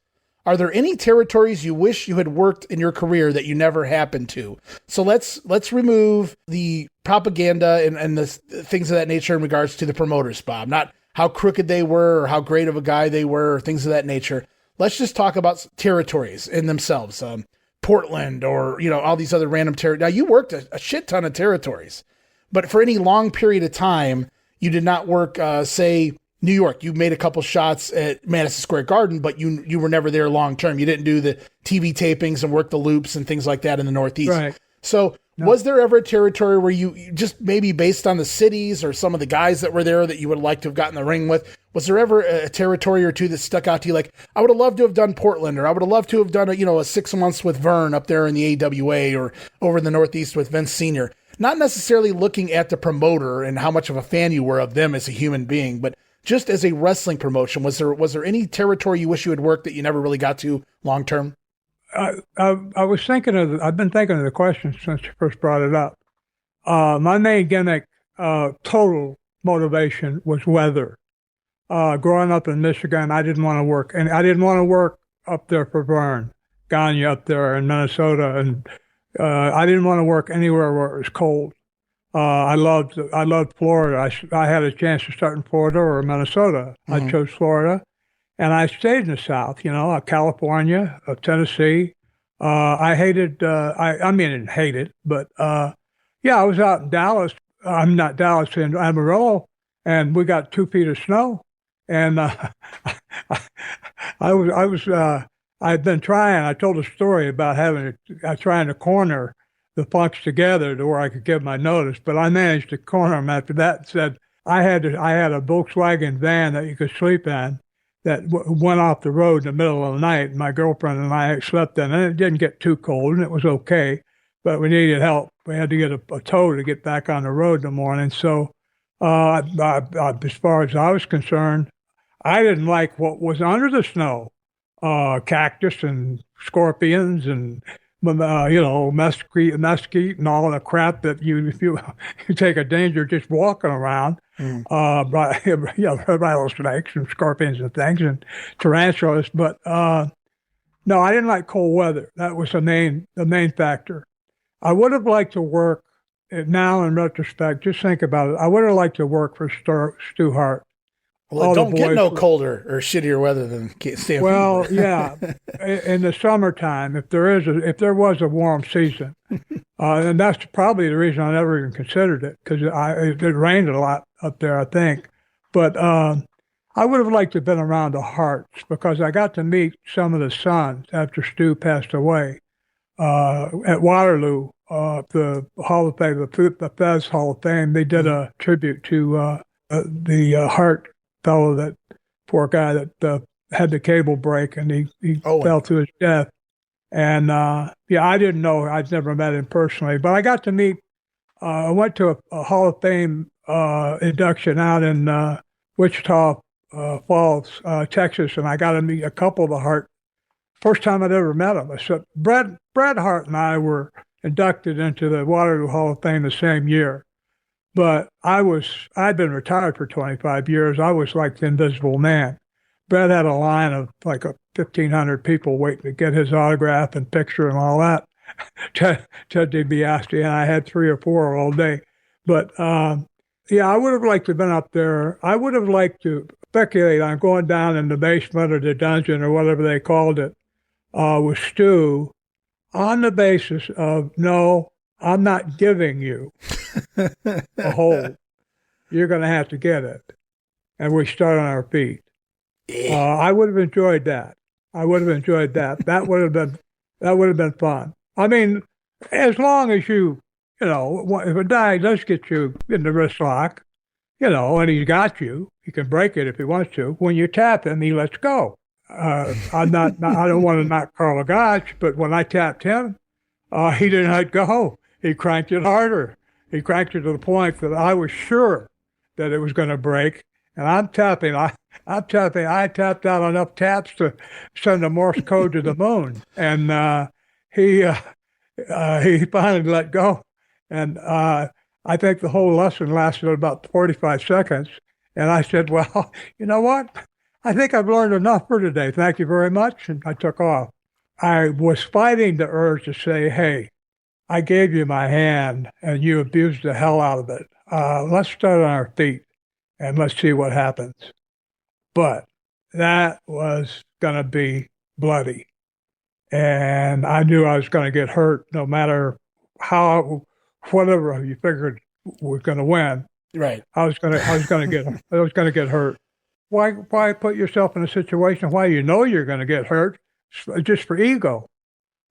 are there any territories you wish you had worked in your career that you never happened to? So let's remove the propaganda and the things of that nature in regards to the promoters, Bob. Not how crooked they were or how great of a guy they were or things of that nature. Let's just talk about territories in themselves. Portland or, all these other random territories. Now, you worked a shit ton of territories, but for any long period of time, you did not work, say, New York. You made a couple shots at Madison Square Garden, but you were never there long term. You didn't do the TV tapings and work the loops and things like that in the Northeast.
Right.
So was there ever a territory where you just maybe based on the cities or some of the guys that were there that you would like to have gotten the ring with, was there ever a territory or two that stuck out to you? Like, I would have loved to have done Portland, or I would have loved to have done a 6 months with Vern up there in the AWA or over in the Northeast with Vince Sr. Not necessarily looking at the promoter and how much of a fan you were of them as a human being, but just as a wrestling promotion, was there any territory you wish you had worked that you never really got to long term?
I was thinking I've been thinking of the question since you first brought it up. My main gimmick, total motivation, was weather. Growing up in Michigan, I didn't want to work, and I didn't want to work up there for Vern Gagne up there in Minnesota, and I didn't want to work anywhere where it was cold. I loved Florida. I had a chance to start in Florida or Minnesota. I chose Florida, and I stayed in the South. California, Tennessee. I hated. I didn't hate it, but I was out in Dallas. I'm not Dallas, in Amarillo, and we got 2 feet of snow, and I'd been trying. I told a story about trying to corner the punks together to where I could give my notice, but I managed to corner them after that and said I had a Volkswagen van that you could sleep in that went off the road in the middle of the night. My girlfriend and I slept in, and it didn't get too cold, and it was okay, but we needed help. We had to get a tow to get back on the road in the morning. So as far as I was concerned, I didn't like what was under the snow, cactus and scorpions and mesquite and all the crap that you take a danger just walking around, rattlesnakes and scorpions and things and tarantulas. But no, I didn't like cold weather. That was the main factor. I would have liked to work. Now, in retrospect, just think about it. I would have liked to work for Stu Hart.
Well, it don't get no colder or shittier weather than staying.
Well, yeah, in the summertime, if there was a warm season, and that's probably the reason I never even considered it, because it rained a lot up there, I think. But I would have liked to have been around the Harts, because I got to meet some of the sons after Stu passed away at Waterloo, the Hall of Fame, the Fez Hall of Fame. They did a tribute to the Hart fellow, that poor guy that had the cable break, and he fell to his death. And I didn't know. I'd never met him personally, but I got to meet. I went to a Hall of Fame induction out in Wichita Falls, Texas, and I got to meet a couple of the Hart. First time I'd ever met them. I said, Brad Hart and I were inducted into the Waterloo Hall of Fame the same year. But I'd been retired for 25 years. I was like the invisible man. Brett had a line of like 1,500 people waiting to get his autograph and picture and all that. Ted DiBiase, and I had 3 or 4 all day. But I would have liked to have been up there. I would have liked to speculate on going down in the basement or the dungeon or whatever they called it with Stu, on the basis of, no, I'm not giving you a hold. You're going to have to get it. And we start on our feet. I would have enjoyed that. That would have been fun. I mean, as long as if a guy does get you in the wrist lock, and he's got you, he can break it if he wants to. When you tap him, he lets go. I don't want to knock Carl Gotch, but when I tapped him, he didn't let go. He cranked it harder. He cranked it to the point that I was sure that it was going to break. And I'm tapping. I'm tapping. I tapped out enough taps to send a Morse code to the moon. And he finally let go. And I think the whole lesson lasted about 45 seconds. And I said, well, you know what? I think I've learned enough for today. Thank you very much. And I took off. I was fighting the urge to say, hey, I gave you my hand and you abused the hell out of it. Let's start on our feet and let's see what happens. But that was going to be bloody. And I knew I was going to get hurt no matter whatever you figured was going to win.
Right.
I was going to get hurt. Why put yourself in a situation why you know you're going to get hurt just for ego?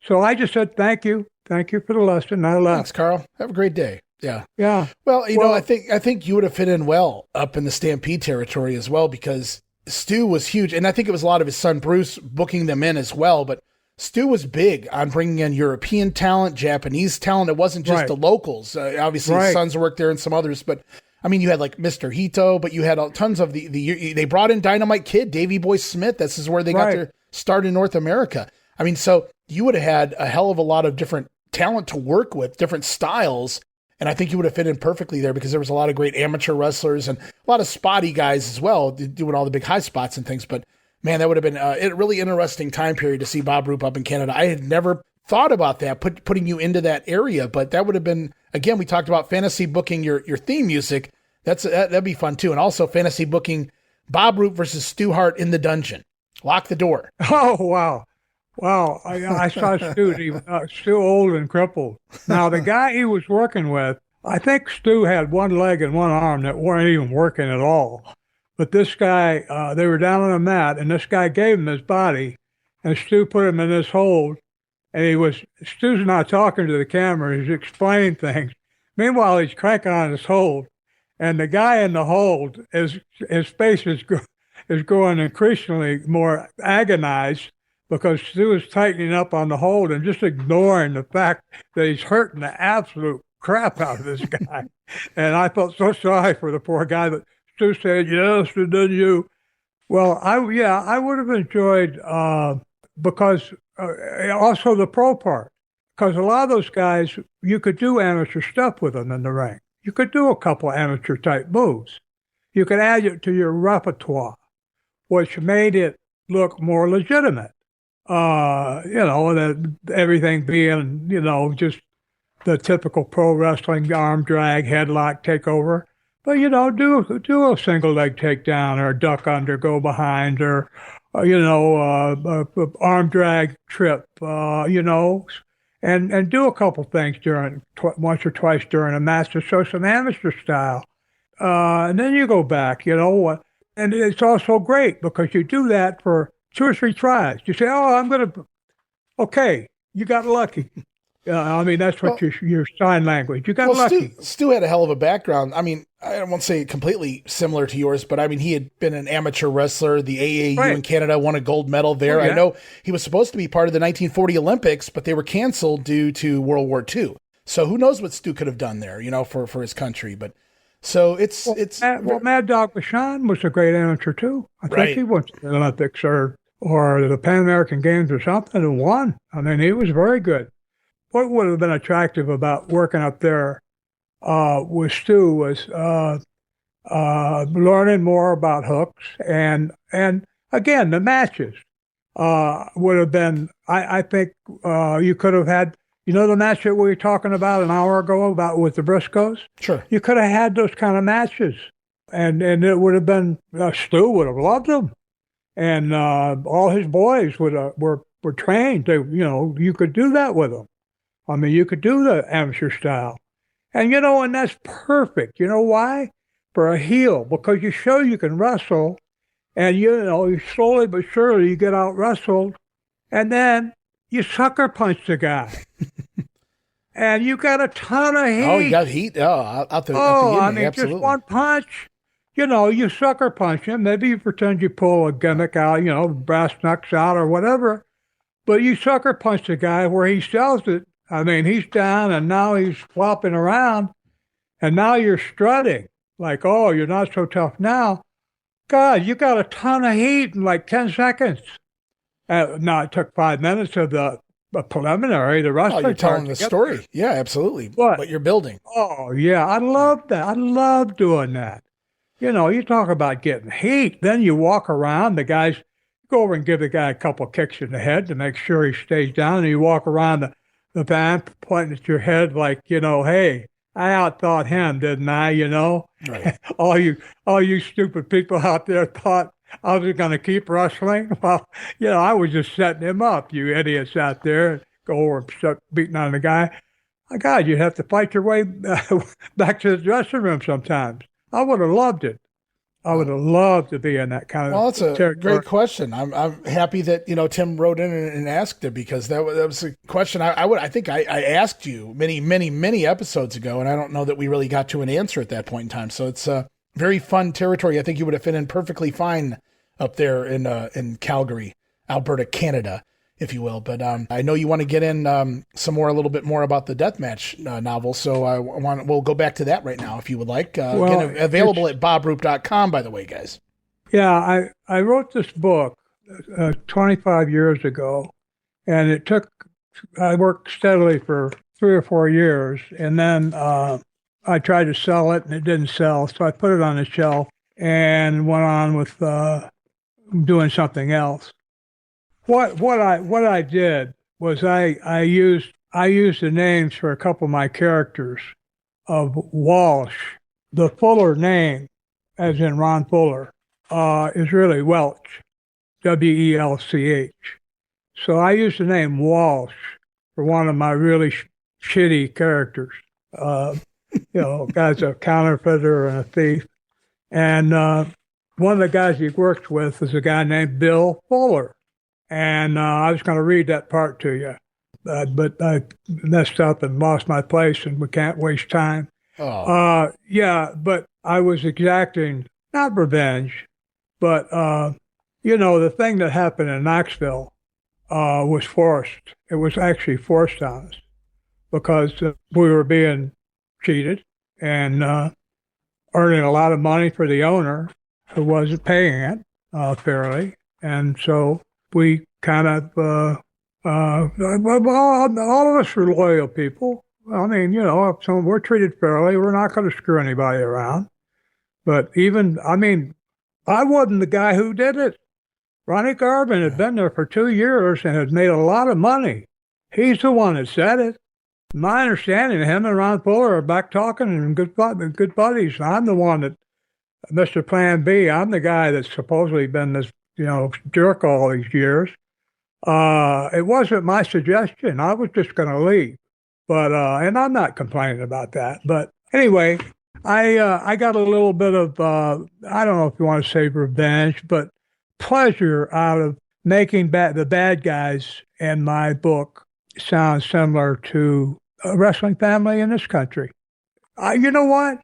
So I just said, thank you for the lesson. And I left.
Thanks, Carl. Have a great day. Yeah.
Yeah.
Well, you know, I think you would have fit in well up in the Stampede territory as well, because Stu was huge. And I think it was a lot of his son, Bruce, booking them in as well. But Stu was big on bringing in European talent, Japanese talent. It wasn't just the locals. Obviously, his sons worked there and some others. But, I mean, you had like Mr. Hito, but you had tons of they brought in Dynamite Kid, Davey Boy Smith. This is where they got their start in North America. I mean, so you would have had a hell of a lot of different talent to work with, different styles. And I think you would have fit in perfectly there because there was a lot of great amateur wrestlers and a lot of spotty guys as well, doing all the big high spots and things. But man, that would have been a really interesting time period to see Bob Roop up in Canada. I had never thought about that, putting you into that area, but that would have been, again, we talked about fantasy booking your theme music. That'd be fun too. And also fantasy booking Bob Roop versus Stu Hart in the dungeon. Lock the door.
Oh, wow. Wow. I saw Stu, Stu old and crippled. Now, the guy he was working with, I think Stu had one leg and one arm that weren't even working at all. But this guy, they were down on a mat, and this guy gave him his body, and Stu put him in this hold, and Stu's not talking to the camera, he's explaining things. Meanwhile, he's cranking on his hold, and the guy in the hold, his face is growing increasingly more agonized because Stu is tightening up on the hold and just ignoring the fact that he's hurting the absolute crap out of this guy. And I felt so sorry for the poor guy, but Stu said, yes, it did you. Well, I would have enjoyed, because also the pro part, because a lot of those guys, you could do amateur stuff with them in the ring. You could do a couple amateur type moves. You could add it to your repertoire, which made it look more legitimate. That everything being, just the typical pro wrestling arm drag, headlock, takeover. But, do a single leg takedown or a duck under, go behind, or, arm drag trip, and do a couple things once or twice during a match to show some amateur style. And then you go back, and it's also great because you do that for 2 or 3 tries. You say, okay, you got lucky. That's what your sign language. You got lucky.
Stu had a hell of a background. I mean, I won't say completely similar to yours, but I mean, he had been an amateur wrestler. The AAU in Canada won a gold medal there. I know he was supposed to be part of the 1940 Olympics, but they were canceled due to World War II. So who knows what Stu could have done there, for his country. But so
Mad Dog Vachon was a great amateur too. I think he went to the Olympics or the Pan American Games or something and won. I mean, he was very good. What would have been attractive about working up there with Stu was learning more about hooks and again, the matches would have been, I think you could have had, the match that we were talking about an hour ago with the Briscoes?
Sure.
You could have had those kind of matches and it would have been, Stu would have loved them. And all his boys were trained. You could do that with them. I mean, you could do the amateur style. And, and that's perfect. You know why? For a heel, because you show you can wrestle, and, you slowly but surely you get out wrestled, and then you sucker punch the guy. And you got a ton of heat.
Oh, you got heat? Absolutely.
Just one punch. You sucker punch him. Maybe you pretend you pull a gimmick out, brass knucks out or whatever. But you sucker punch the guy where he sells it. I mean, he's down and now he's flopping around and now you're strutting. like, oh, you're not so tough now. God, you got a ton of heat in like 10 seconds. No, it took 5 minutes of the preliminary, the wrestling.
Oh, you're telling the story. Yeah, absolutely. What you're building.
Oh, yeah. I love that. I love doing that. You know, you talk about getting heat. Then you walk around, the guys go over and give the guy a couple of kicks in the head to make sure he stays down. And you walk around the van pointing at your head like, you know, hey, I outthought him, didn't I? You know,
right.
all you stupid people out there thought I was going to keep wrestling. Well, you know, I was just setting him up. You idiots out there, go over and start beating on the guy. My God, you'd have to fight your way back to the dressing room sometimes. I would have loved it. I would have loved to be in that kind of.
Well, it's a great question. I'm happy that Tim wrote in and asked it, because that was a question I think I asked you many episodes ago, and I don't know that we really got to an answer at that point in time. So it's very fun territory. I think you would have fit in perfectly fine up there in Calgary, Alberta, Canada, if you will. But I know you want to get in a little bit more about the deathmatch novel, so we'll go back to that right now if you would like. Again, available at bobroop.com, by the way, guys.
Yeah, I wrote this book 25 years ago, and I worked steadily for 3 or 4 years, and then I tried to sell it, and it didn't sell, so I put it on the shelf and went on with doing something else. What I did was I used the names for a couple of my characters of Walsh. The Fuller name, as in Ron Fuller, is really Welch, Welch. So I used the name Walsh for one of my really shitty characters. Guy's a counterfeiter and a thief. And one of the guys he worked with is a guy named Bill Fuller. And I was going to read that part to you, but I messed up and lost my place, and we can't waste time.
Oh.
But I was exacting, not revenge, but, the thing that happened in Knoxville was forced. It was actually forced on us because we were being cheated and earning a lot of money for the owner who wasn't paying it fairly. And so we kind of, all of us are loyal people. I mean, if we're treated fairly, we're not going to screw anybody around. But I wasn't the guy who did it. Ronnie Garvin had been there for 2 years and had made a lot of money. He's the one that said it. My understanding, him and Ron Fuller are back talking and good buddies. I'm the one that, Mr. Plan B, I'm the guy that's supposedly been this, jerk all these years. It wasn't my suggestion. I was just going to leave. But, and I'm not complaining about that. But anyway, I got a little bit of, I don't know if you want to say revenge, but pleasure out of making the bad guys in my book sound similar to a wrestling family in this country. You know what?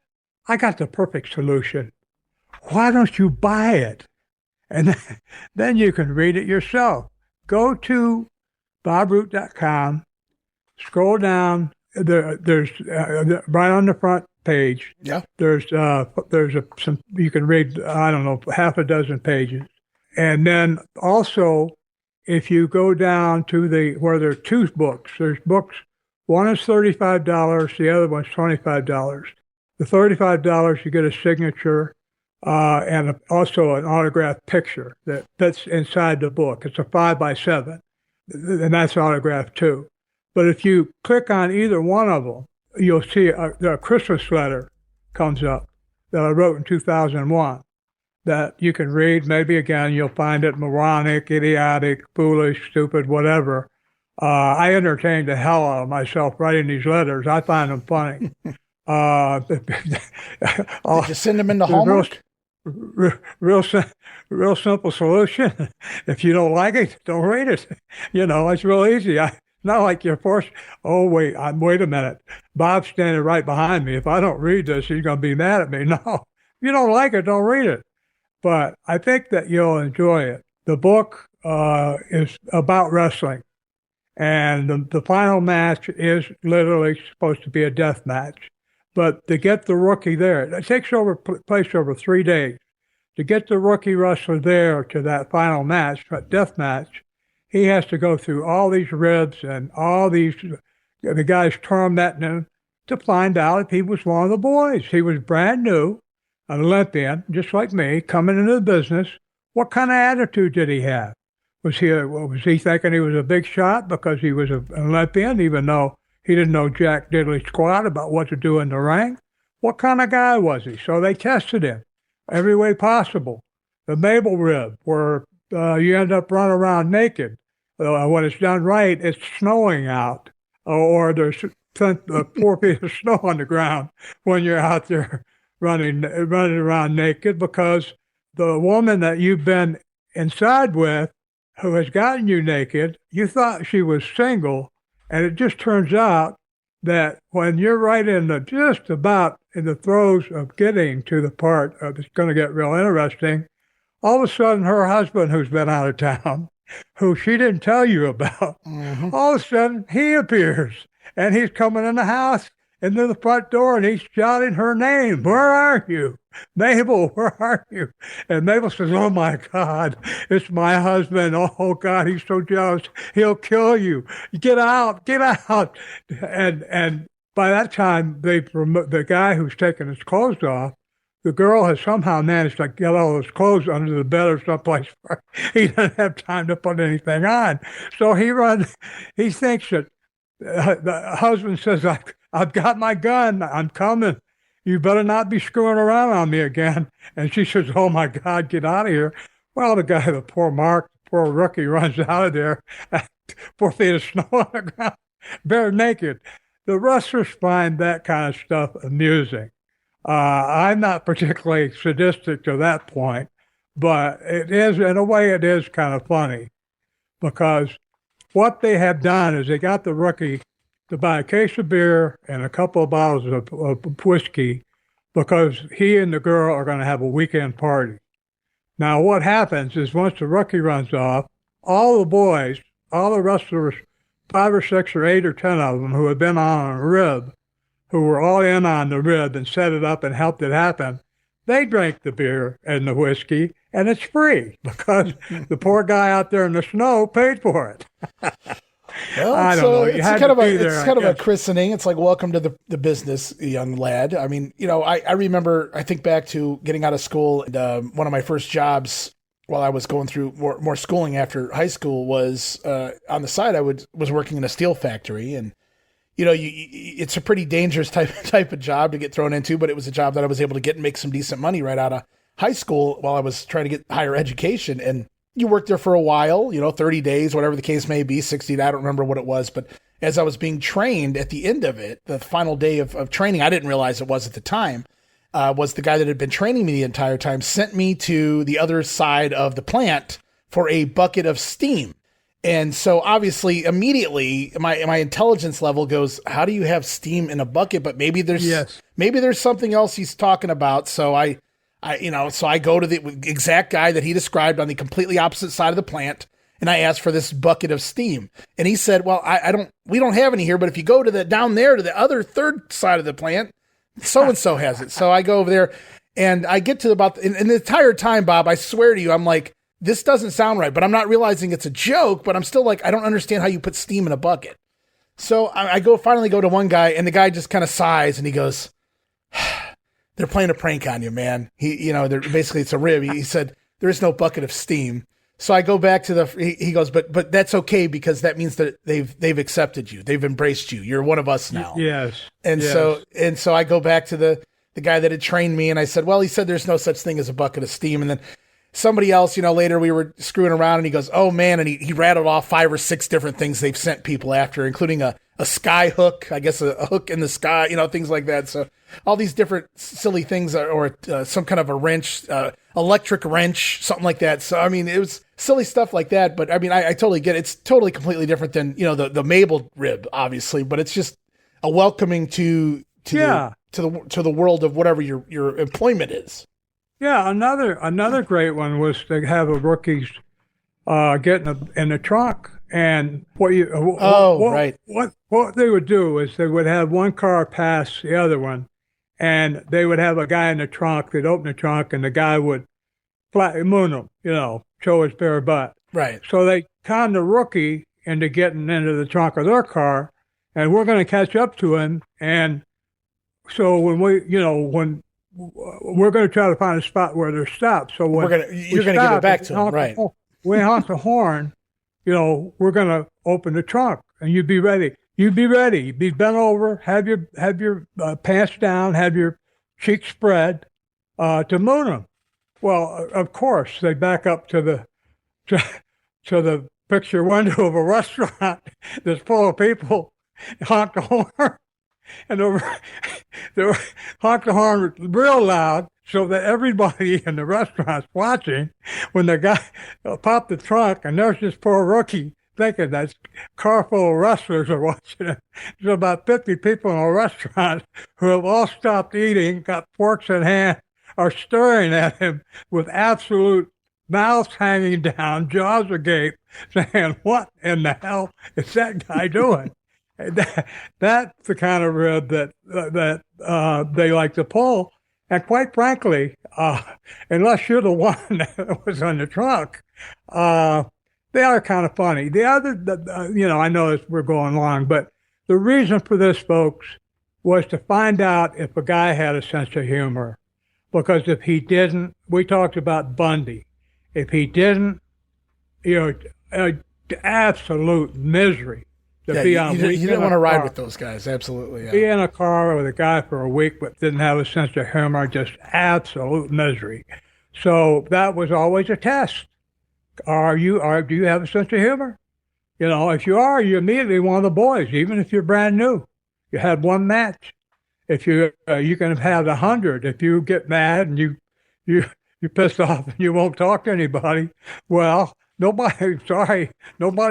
I got the perfect solution. Why don't you buy it? And then you can read it yourself. Go to bobroop.com, scroll down. There's right on the front page.
Yeah.
There's some you can read. I don't know, half a dozen pages, and then also if you go down to where there are 2 books. There's books. One is $35. The other one's $25. The $35 you get a signature. And also an autographed picture that fits inside the book. It's a 5x7, and that's autographed too. But if you click on either one of them, you'll see a Christmas letter comes up that I wrote in 2001 that you can read. Maybe again, you'll find it moronic, idiotic, foolish, stupid, whatever. I entertained the hell out of myself writing these letters. I find them funny.
Did you send them into Hallmark?
Real simple solution. If you don't like it, don't read it. It's real easy. Not like you're forced. Oh, wait a minute. Bob's standing right behind me. If I don't read this, he's going to be mad at me. No, if you don't like it, don't read it. But I think that you'll enjoy it. The book is about wrestling. And the final match is literally supposed to be a death match. But to get the rookie there, it takes place over 3 days. To get the rookie wrestler there to that final match, that death match, he has to go through all these ribs and all these, the guys tormenting him to find out if he was one of the boys. He was brand new, an Olympian, just like me, coming into the business. What kind of attitude did he have? Was he thinking he was a big shot because he was an Olympian, even though he didn't know jack diddly squat about what to do in the ring? What kind of guy was he? So they tested him every way possible. The Mabel rib, where you end up running around naked. When it's done right, it's snowing out, or there's 4 feet of snow on the ground when you're out there running around naked, because the woman that you've been inside with, who has gotten you naked, you thought she was single, and it just turns out that when you're right just about in the throes of getting to the part that's going to get real interesting, all of a sudden her husband, who's been out of town, who she didn't tell you about, all of a sudden he appears, and he's coming in the house into the front door, and he's shouting her name. Where are you? Mabel, where are you? And Mabel says, oh my God, it's my husband. Oh God, he's so jealous. He'll kill you. Get out, get out. And by that time, the guy who's taking his clothes off, the girl has somehow managed to get all his clothes under the bed or someplace where he doesn't have time to put anything on. So he thinks that the husband says, I've got my gun. I'm coming. You better not be screwing around on me again. And she says, oh my God, get out of here. Well, the poor rookie runs out of there, 4 feet of snow on the ground, bare naked. The wrestlers find that kind of stuff amusing. I'm not particularly sadistic to that point, but it is, in a way, it is kind of funny, because what they have done is they got the rookie to buy a case of beer and a couple of bottles of whiskey, because he and the girl are going to have a weekend party. Now, what happens is once the rookie runs off, all the boys, all the wrestlers, 5 or 6 or 8 or 10 of them who had been on a rib, who were all in on the rib and set it up and helped it happen, they drank the beer and the whiskey, and it's free because the poor guy out there in the snow paid for it.
Well,
I don't know.
It's kind of a christening. It's like, welcome to the business, young lad. I mean, I remember, I think back to getting out of school, and one of my first jobs while I was going through more schooling after high school was on the side. I was working in a steel factory, and it's a pretty dangerous type of job to get thrown into, but it was a job that I was able to get and make some decent money right out of high school while I was trying to get higher education. And you work there for a while, 30 days, whatever the case may be, 60, I don't remember what it was. But as I was being trained at the end of it, the final day of training, I didn't realize it was at the time, was the guy that had been training me the entire time, sent me to the other side of the plant for a bucket of steam. And so obviously immediately my intelligence level goes, how do you have steam in a bucket? But maybe there's something else he's talking about. So I go to the exact guy that he described on the completely opposite side of the plant, and I asked for this bucket of steam. And he said, well, we don't have any here, but if you go to down there to the other third side of the plant, so-and-so has it. So I go over there, and I get to and the entire time, Bob, I swear to you, I'm like, this doesn't sound right, but I'm not realizing it's a joke, but I'm still like, I don't understand how you put steam in a bucket. So I finally go to one guy, and the guy just kind of sighs, and he goes, they're playing a prank on you, man. Basically it's a rib. He said, there is no bucket of steam. So I go back to he goes, but that's okay, because that means that they've accepted you. They've embraced you. You're one of us now.
Yes.
And so I go back to the guy that had trained me, and I said, well, he said there's no such thing as a bucket of steam. And then somebody else, later we were screwing around, and he goes, oh man. And he rattled off 5 or 6 different things they've sent people after, including a sky hook, I guess a hook in the sky, things like that. So all these different silly things, or some kind of a wrench, electric wrench, something like that. So, I mean, it was silly stuff like that. But I mean, I totally get it. It's totally completely different than, the Mabel rib, obviously, but it's just a welcoming to the world of whatever your employment is.
Yeah. Another great one was to have a rookies get in the trunk. And what they would do is they would have one car pass the other one, and they would have a guy in the trunk. They'd open the trunk, and the guy would moon them, show his bare butt.
Right.
So they conned the rookie into getting into the trunk of their car, and we're going to catch up to him. And so when when we're going to try to find a spot where they're stopped. So when
you're going to give it back to them, right?
We honk the horn, we're going to open the trunk, and you'd be ready. You'd be ready. You'd be bent over, have your pants down, have your cheeks spread to moon them. Well, of course, they back up to the picture window of a restaurant that's full of people, honk the horn, and they honk the horn real loud so that everybody in the restaurant's watching. When the guy popped the trunk, and there's this poor rookie thinking that car full of wrestlers are watching it. There's about 50 people in a restaurant who have all stopped eating, got forks in hand, are staring at him with absolute mouths hanging down, jaws agape, saying, "What in the hell is that guy doing?" That's the kind of rib that they like to pull. And quite frankly, unless you're the one that was on the trunk, they are kind of funny. The other, I know we're going long, but the reason for this, folks, was to find out if a guy had a sense of humor. Because if he didn't, we talked about Bundy. If he didn't, absolute misery to be on.
You didn't want to ride with those guys, absolutely. Yeah.
Be in a car with a guy for a week but didn't have a sense of humor, just absolute misery. So that was always a test. Do you have a sense of humor? If you are, you're immediately one of the boys, even if you're brand new. You had one match. If you can have 100. If you get mad and you're pissed off and you won't talk to anybody, well, nobody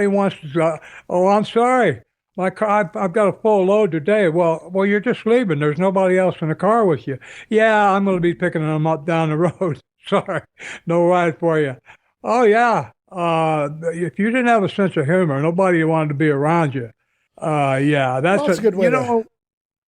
wants to. Oh, I'm sorry, my car. I've got a full load today. Well, you're just leaving. There's nobody else in the car with you. Yeah, I'm going to be picking them up down the road. Sorry, no ride for you. Oh yeah. If you didn't have a sense of humor, nobody wanted to be around you. Yeah, that's
a good way.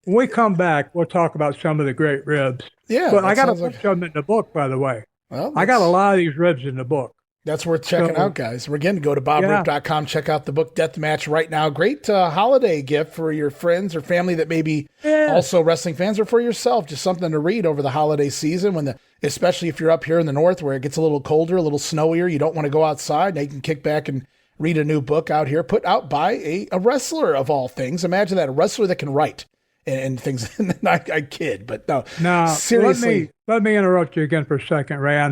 When we come back, we'll talk about some of the great ribs.
Yeah.
But I got to put some in the book, by the way.
Well,
I got a lot of these ribs in the book.
That's worth checking out, guys. Again, go to bobroop.com, check out the book Deathmatch right now. Great holiday gift for your friends or family that may be also wrestling fans, or for yourself. Just something to read over the holiday season, especially if you're up here in the north where it gets a little colder, a little snowier. You don't want to go outside. Now you can kick back and read a new book out here, put out by a wrestler of all things. Imagine that, a wrestler that can write. And things. I kid, but no. Now, seriously.
Let me interrupt you again for a second, Ray.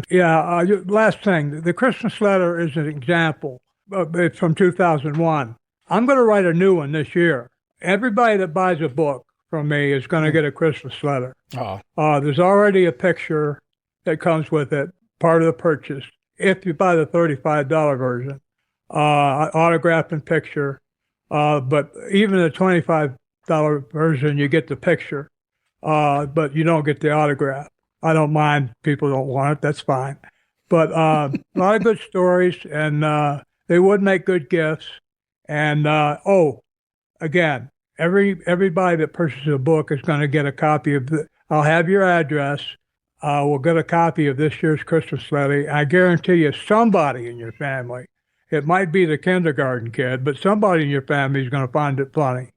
Last thing, the Christmas letter is an example. It's from 2001. I'm going to write a new one this year. Everybody that buys a book from me is going to get a Christmas letter. There's already a picture that comes with it, part of the purchase. If you buy the $35 version, autographed and picture. But even the $25 version, you get the picture, but you don't get the autograph. I don't mind. People don't want it. That's fine. But a lot of good stories, and they would make good gifts. And again, everybody that purchases a book is going to get a copy of I'll have your address. We'll get a copy of this year's Christmas letter. I guarantee you, somebody in your family, it might be the kindergarten kid, but somebody in your family is going to find it funny.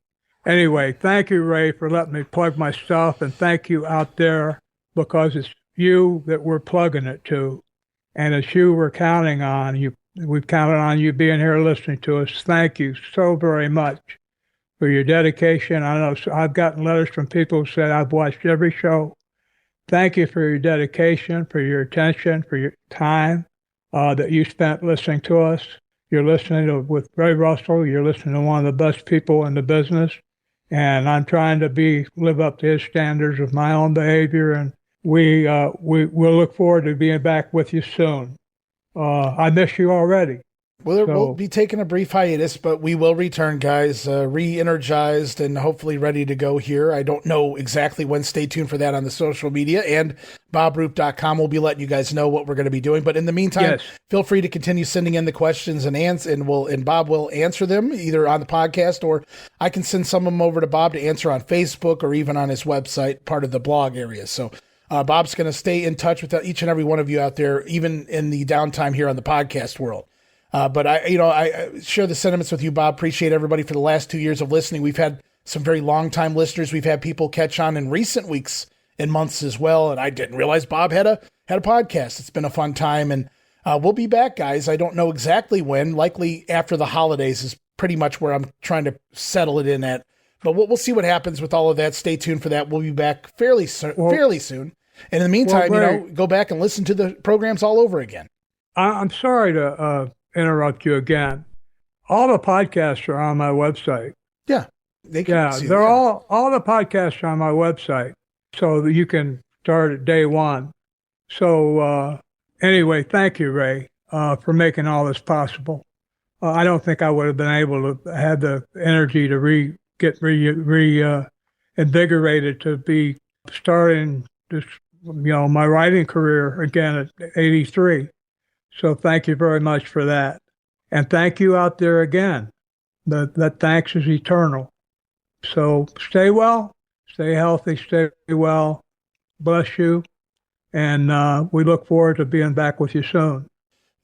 Anyway, thank you, Ray, for letting me plug my stuff, and thank you out there, because it's you that we're plugging it to, and it's you we're counting on. We've counted on you being here listening to us. Thank you so very much for your dedication. I know I've gotten letters from people who said, I've watched every show. Thank you for your dedication, for your attention, for your time that you spent listening to us. You're listening with Ray Russell. You're listening to one of the best people in the business. And I'm trying to live up to his standards of my own behavior, and we'll look forward to being back with you soon. I miss you already.
We'll be taking a brief hiatus, but we will return, guys, re-energized and hopefully ready to go here. I don't know exactly when. Stay tuned for that on the social media, and bobroop.com will be letting you guys know what we're going to be doing. But in the meantime, feel free to continue sending in the questions and Bob will answer them either on the podcast, or I can send some of them over to Bob to answer on Facebook or even on his website, part of the blog area. So Bob's going to stay in touch with each and every one of you out there, even in the downtime here on the podcast world. But I share the sentiments with you, Bob. Appreciate everybody for the last 2 years of listening. We've had some very long time listeners. We've had people catch on in recent weeks and months as well. And I didn't realize Bob had a podcast. It's been a fun time, and we'll be back, guys. I don't know exactly when. Likely after the holidays is pretty much where I'm trying to settle it in at. But we'll see what happens with all of that. Stay tuned for that. We'll be back fairly soon. And in the meantime, go back and listen to the programs all over again.
I'm sorry to interrupt you again. All the podcasts are on my website.
Yeah,
they're all the podcasts are on my website, so that you can start at day one. So anyway, thank you, Ray, for making all this possible. I don't think I would have been able to have the energy to get invigorated to be starting this, my writing career again at 83. So thank you very much for that. And thank you out there again. That thanks is eternal. So stay well, stay healthy, stay well. Bless you. And we look forward to being back with you soon.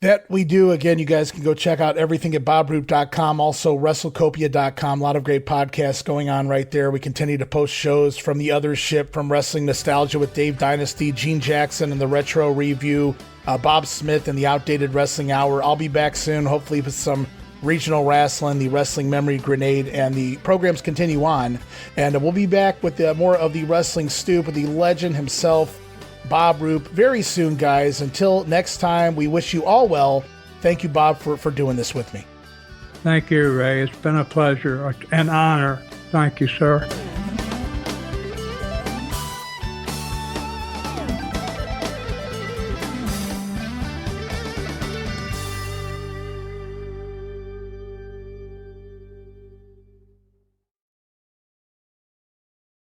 That we do. Again, you guys can go check out everything at bobroop.com, also wrestlecopia.com. A lot of great podcasts going on right there. We continue to post shows from the other ship, from Wrestling Nostalgia with Dave Dynasty, Gene Jackson and the Retro Review, Bob Smith and the Outdated Wrestling Hour. I'll be back soon, hopefully with some regional wrestling, the Wrestling Memory Grenade, and the programs continue on. And we'll be back with more of the Wrestling Stoop with the legend himself, Bob Roop, very soon, guys. Until next time, we wish you all well. Thank you, Bob, for doing this with me.
Thank you, Ray. It's been a pleasure, an honor. Thank you, sir.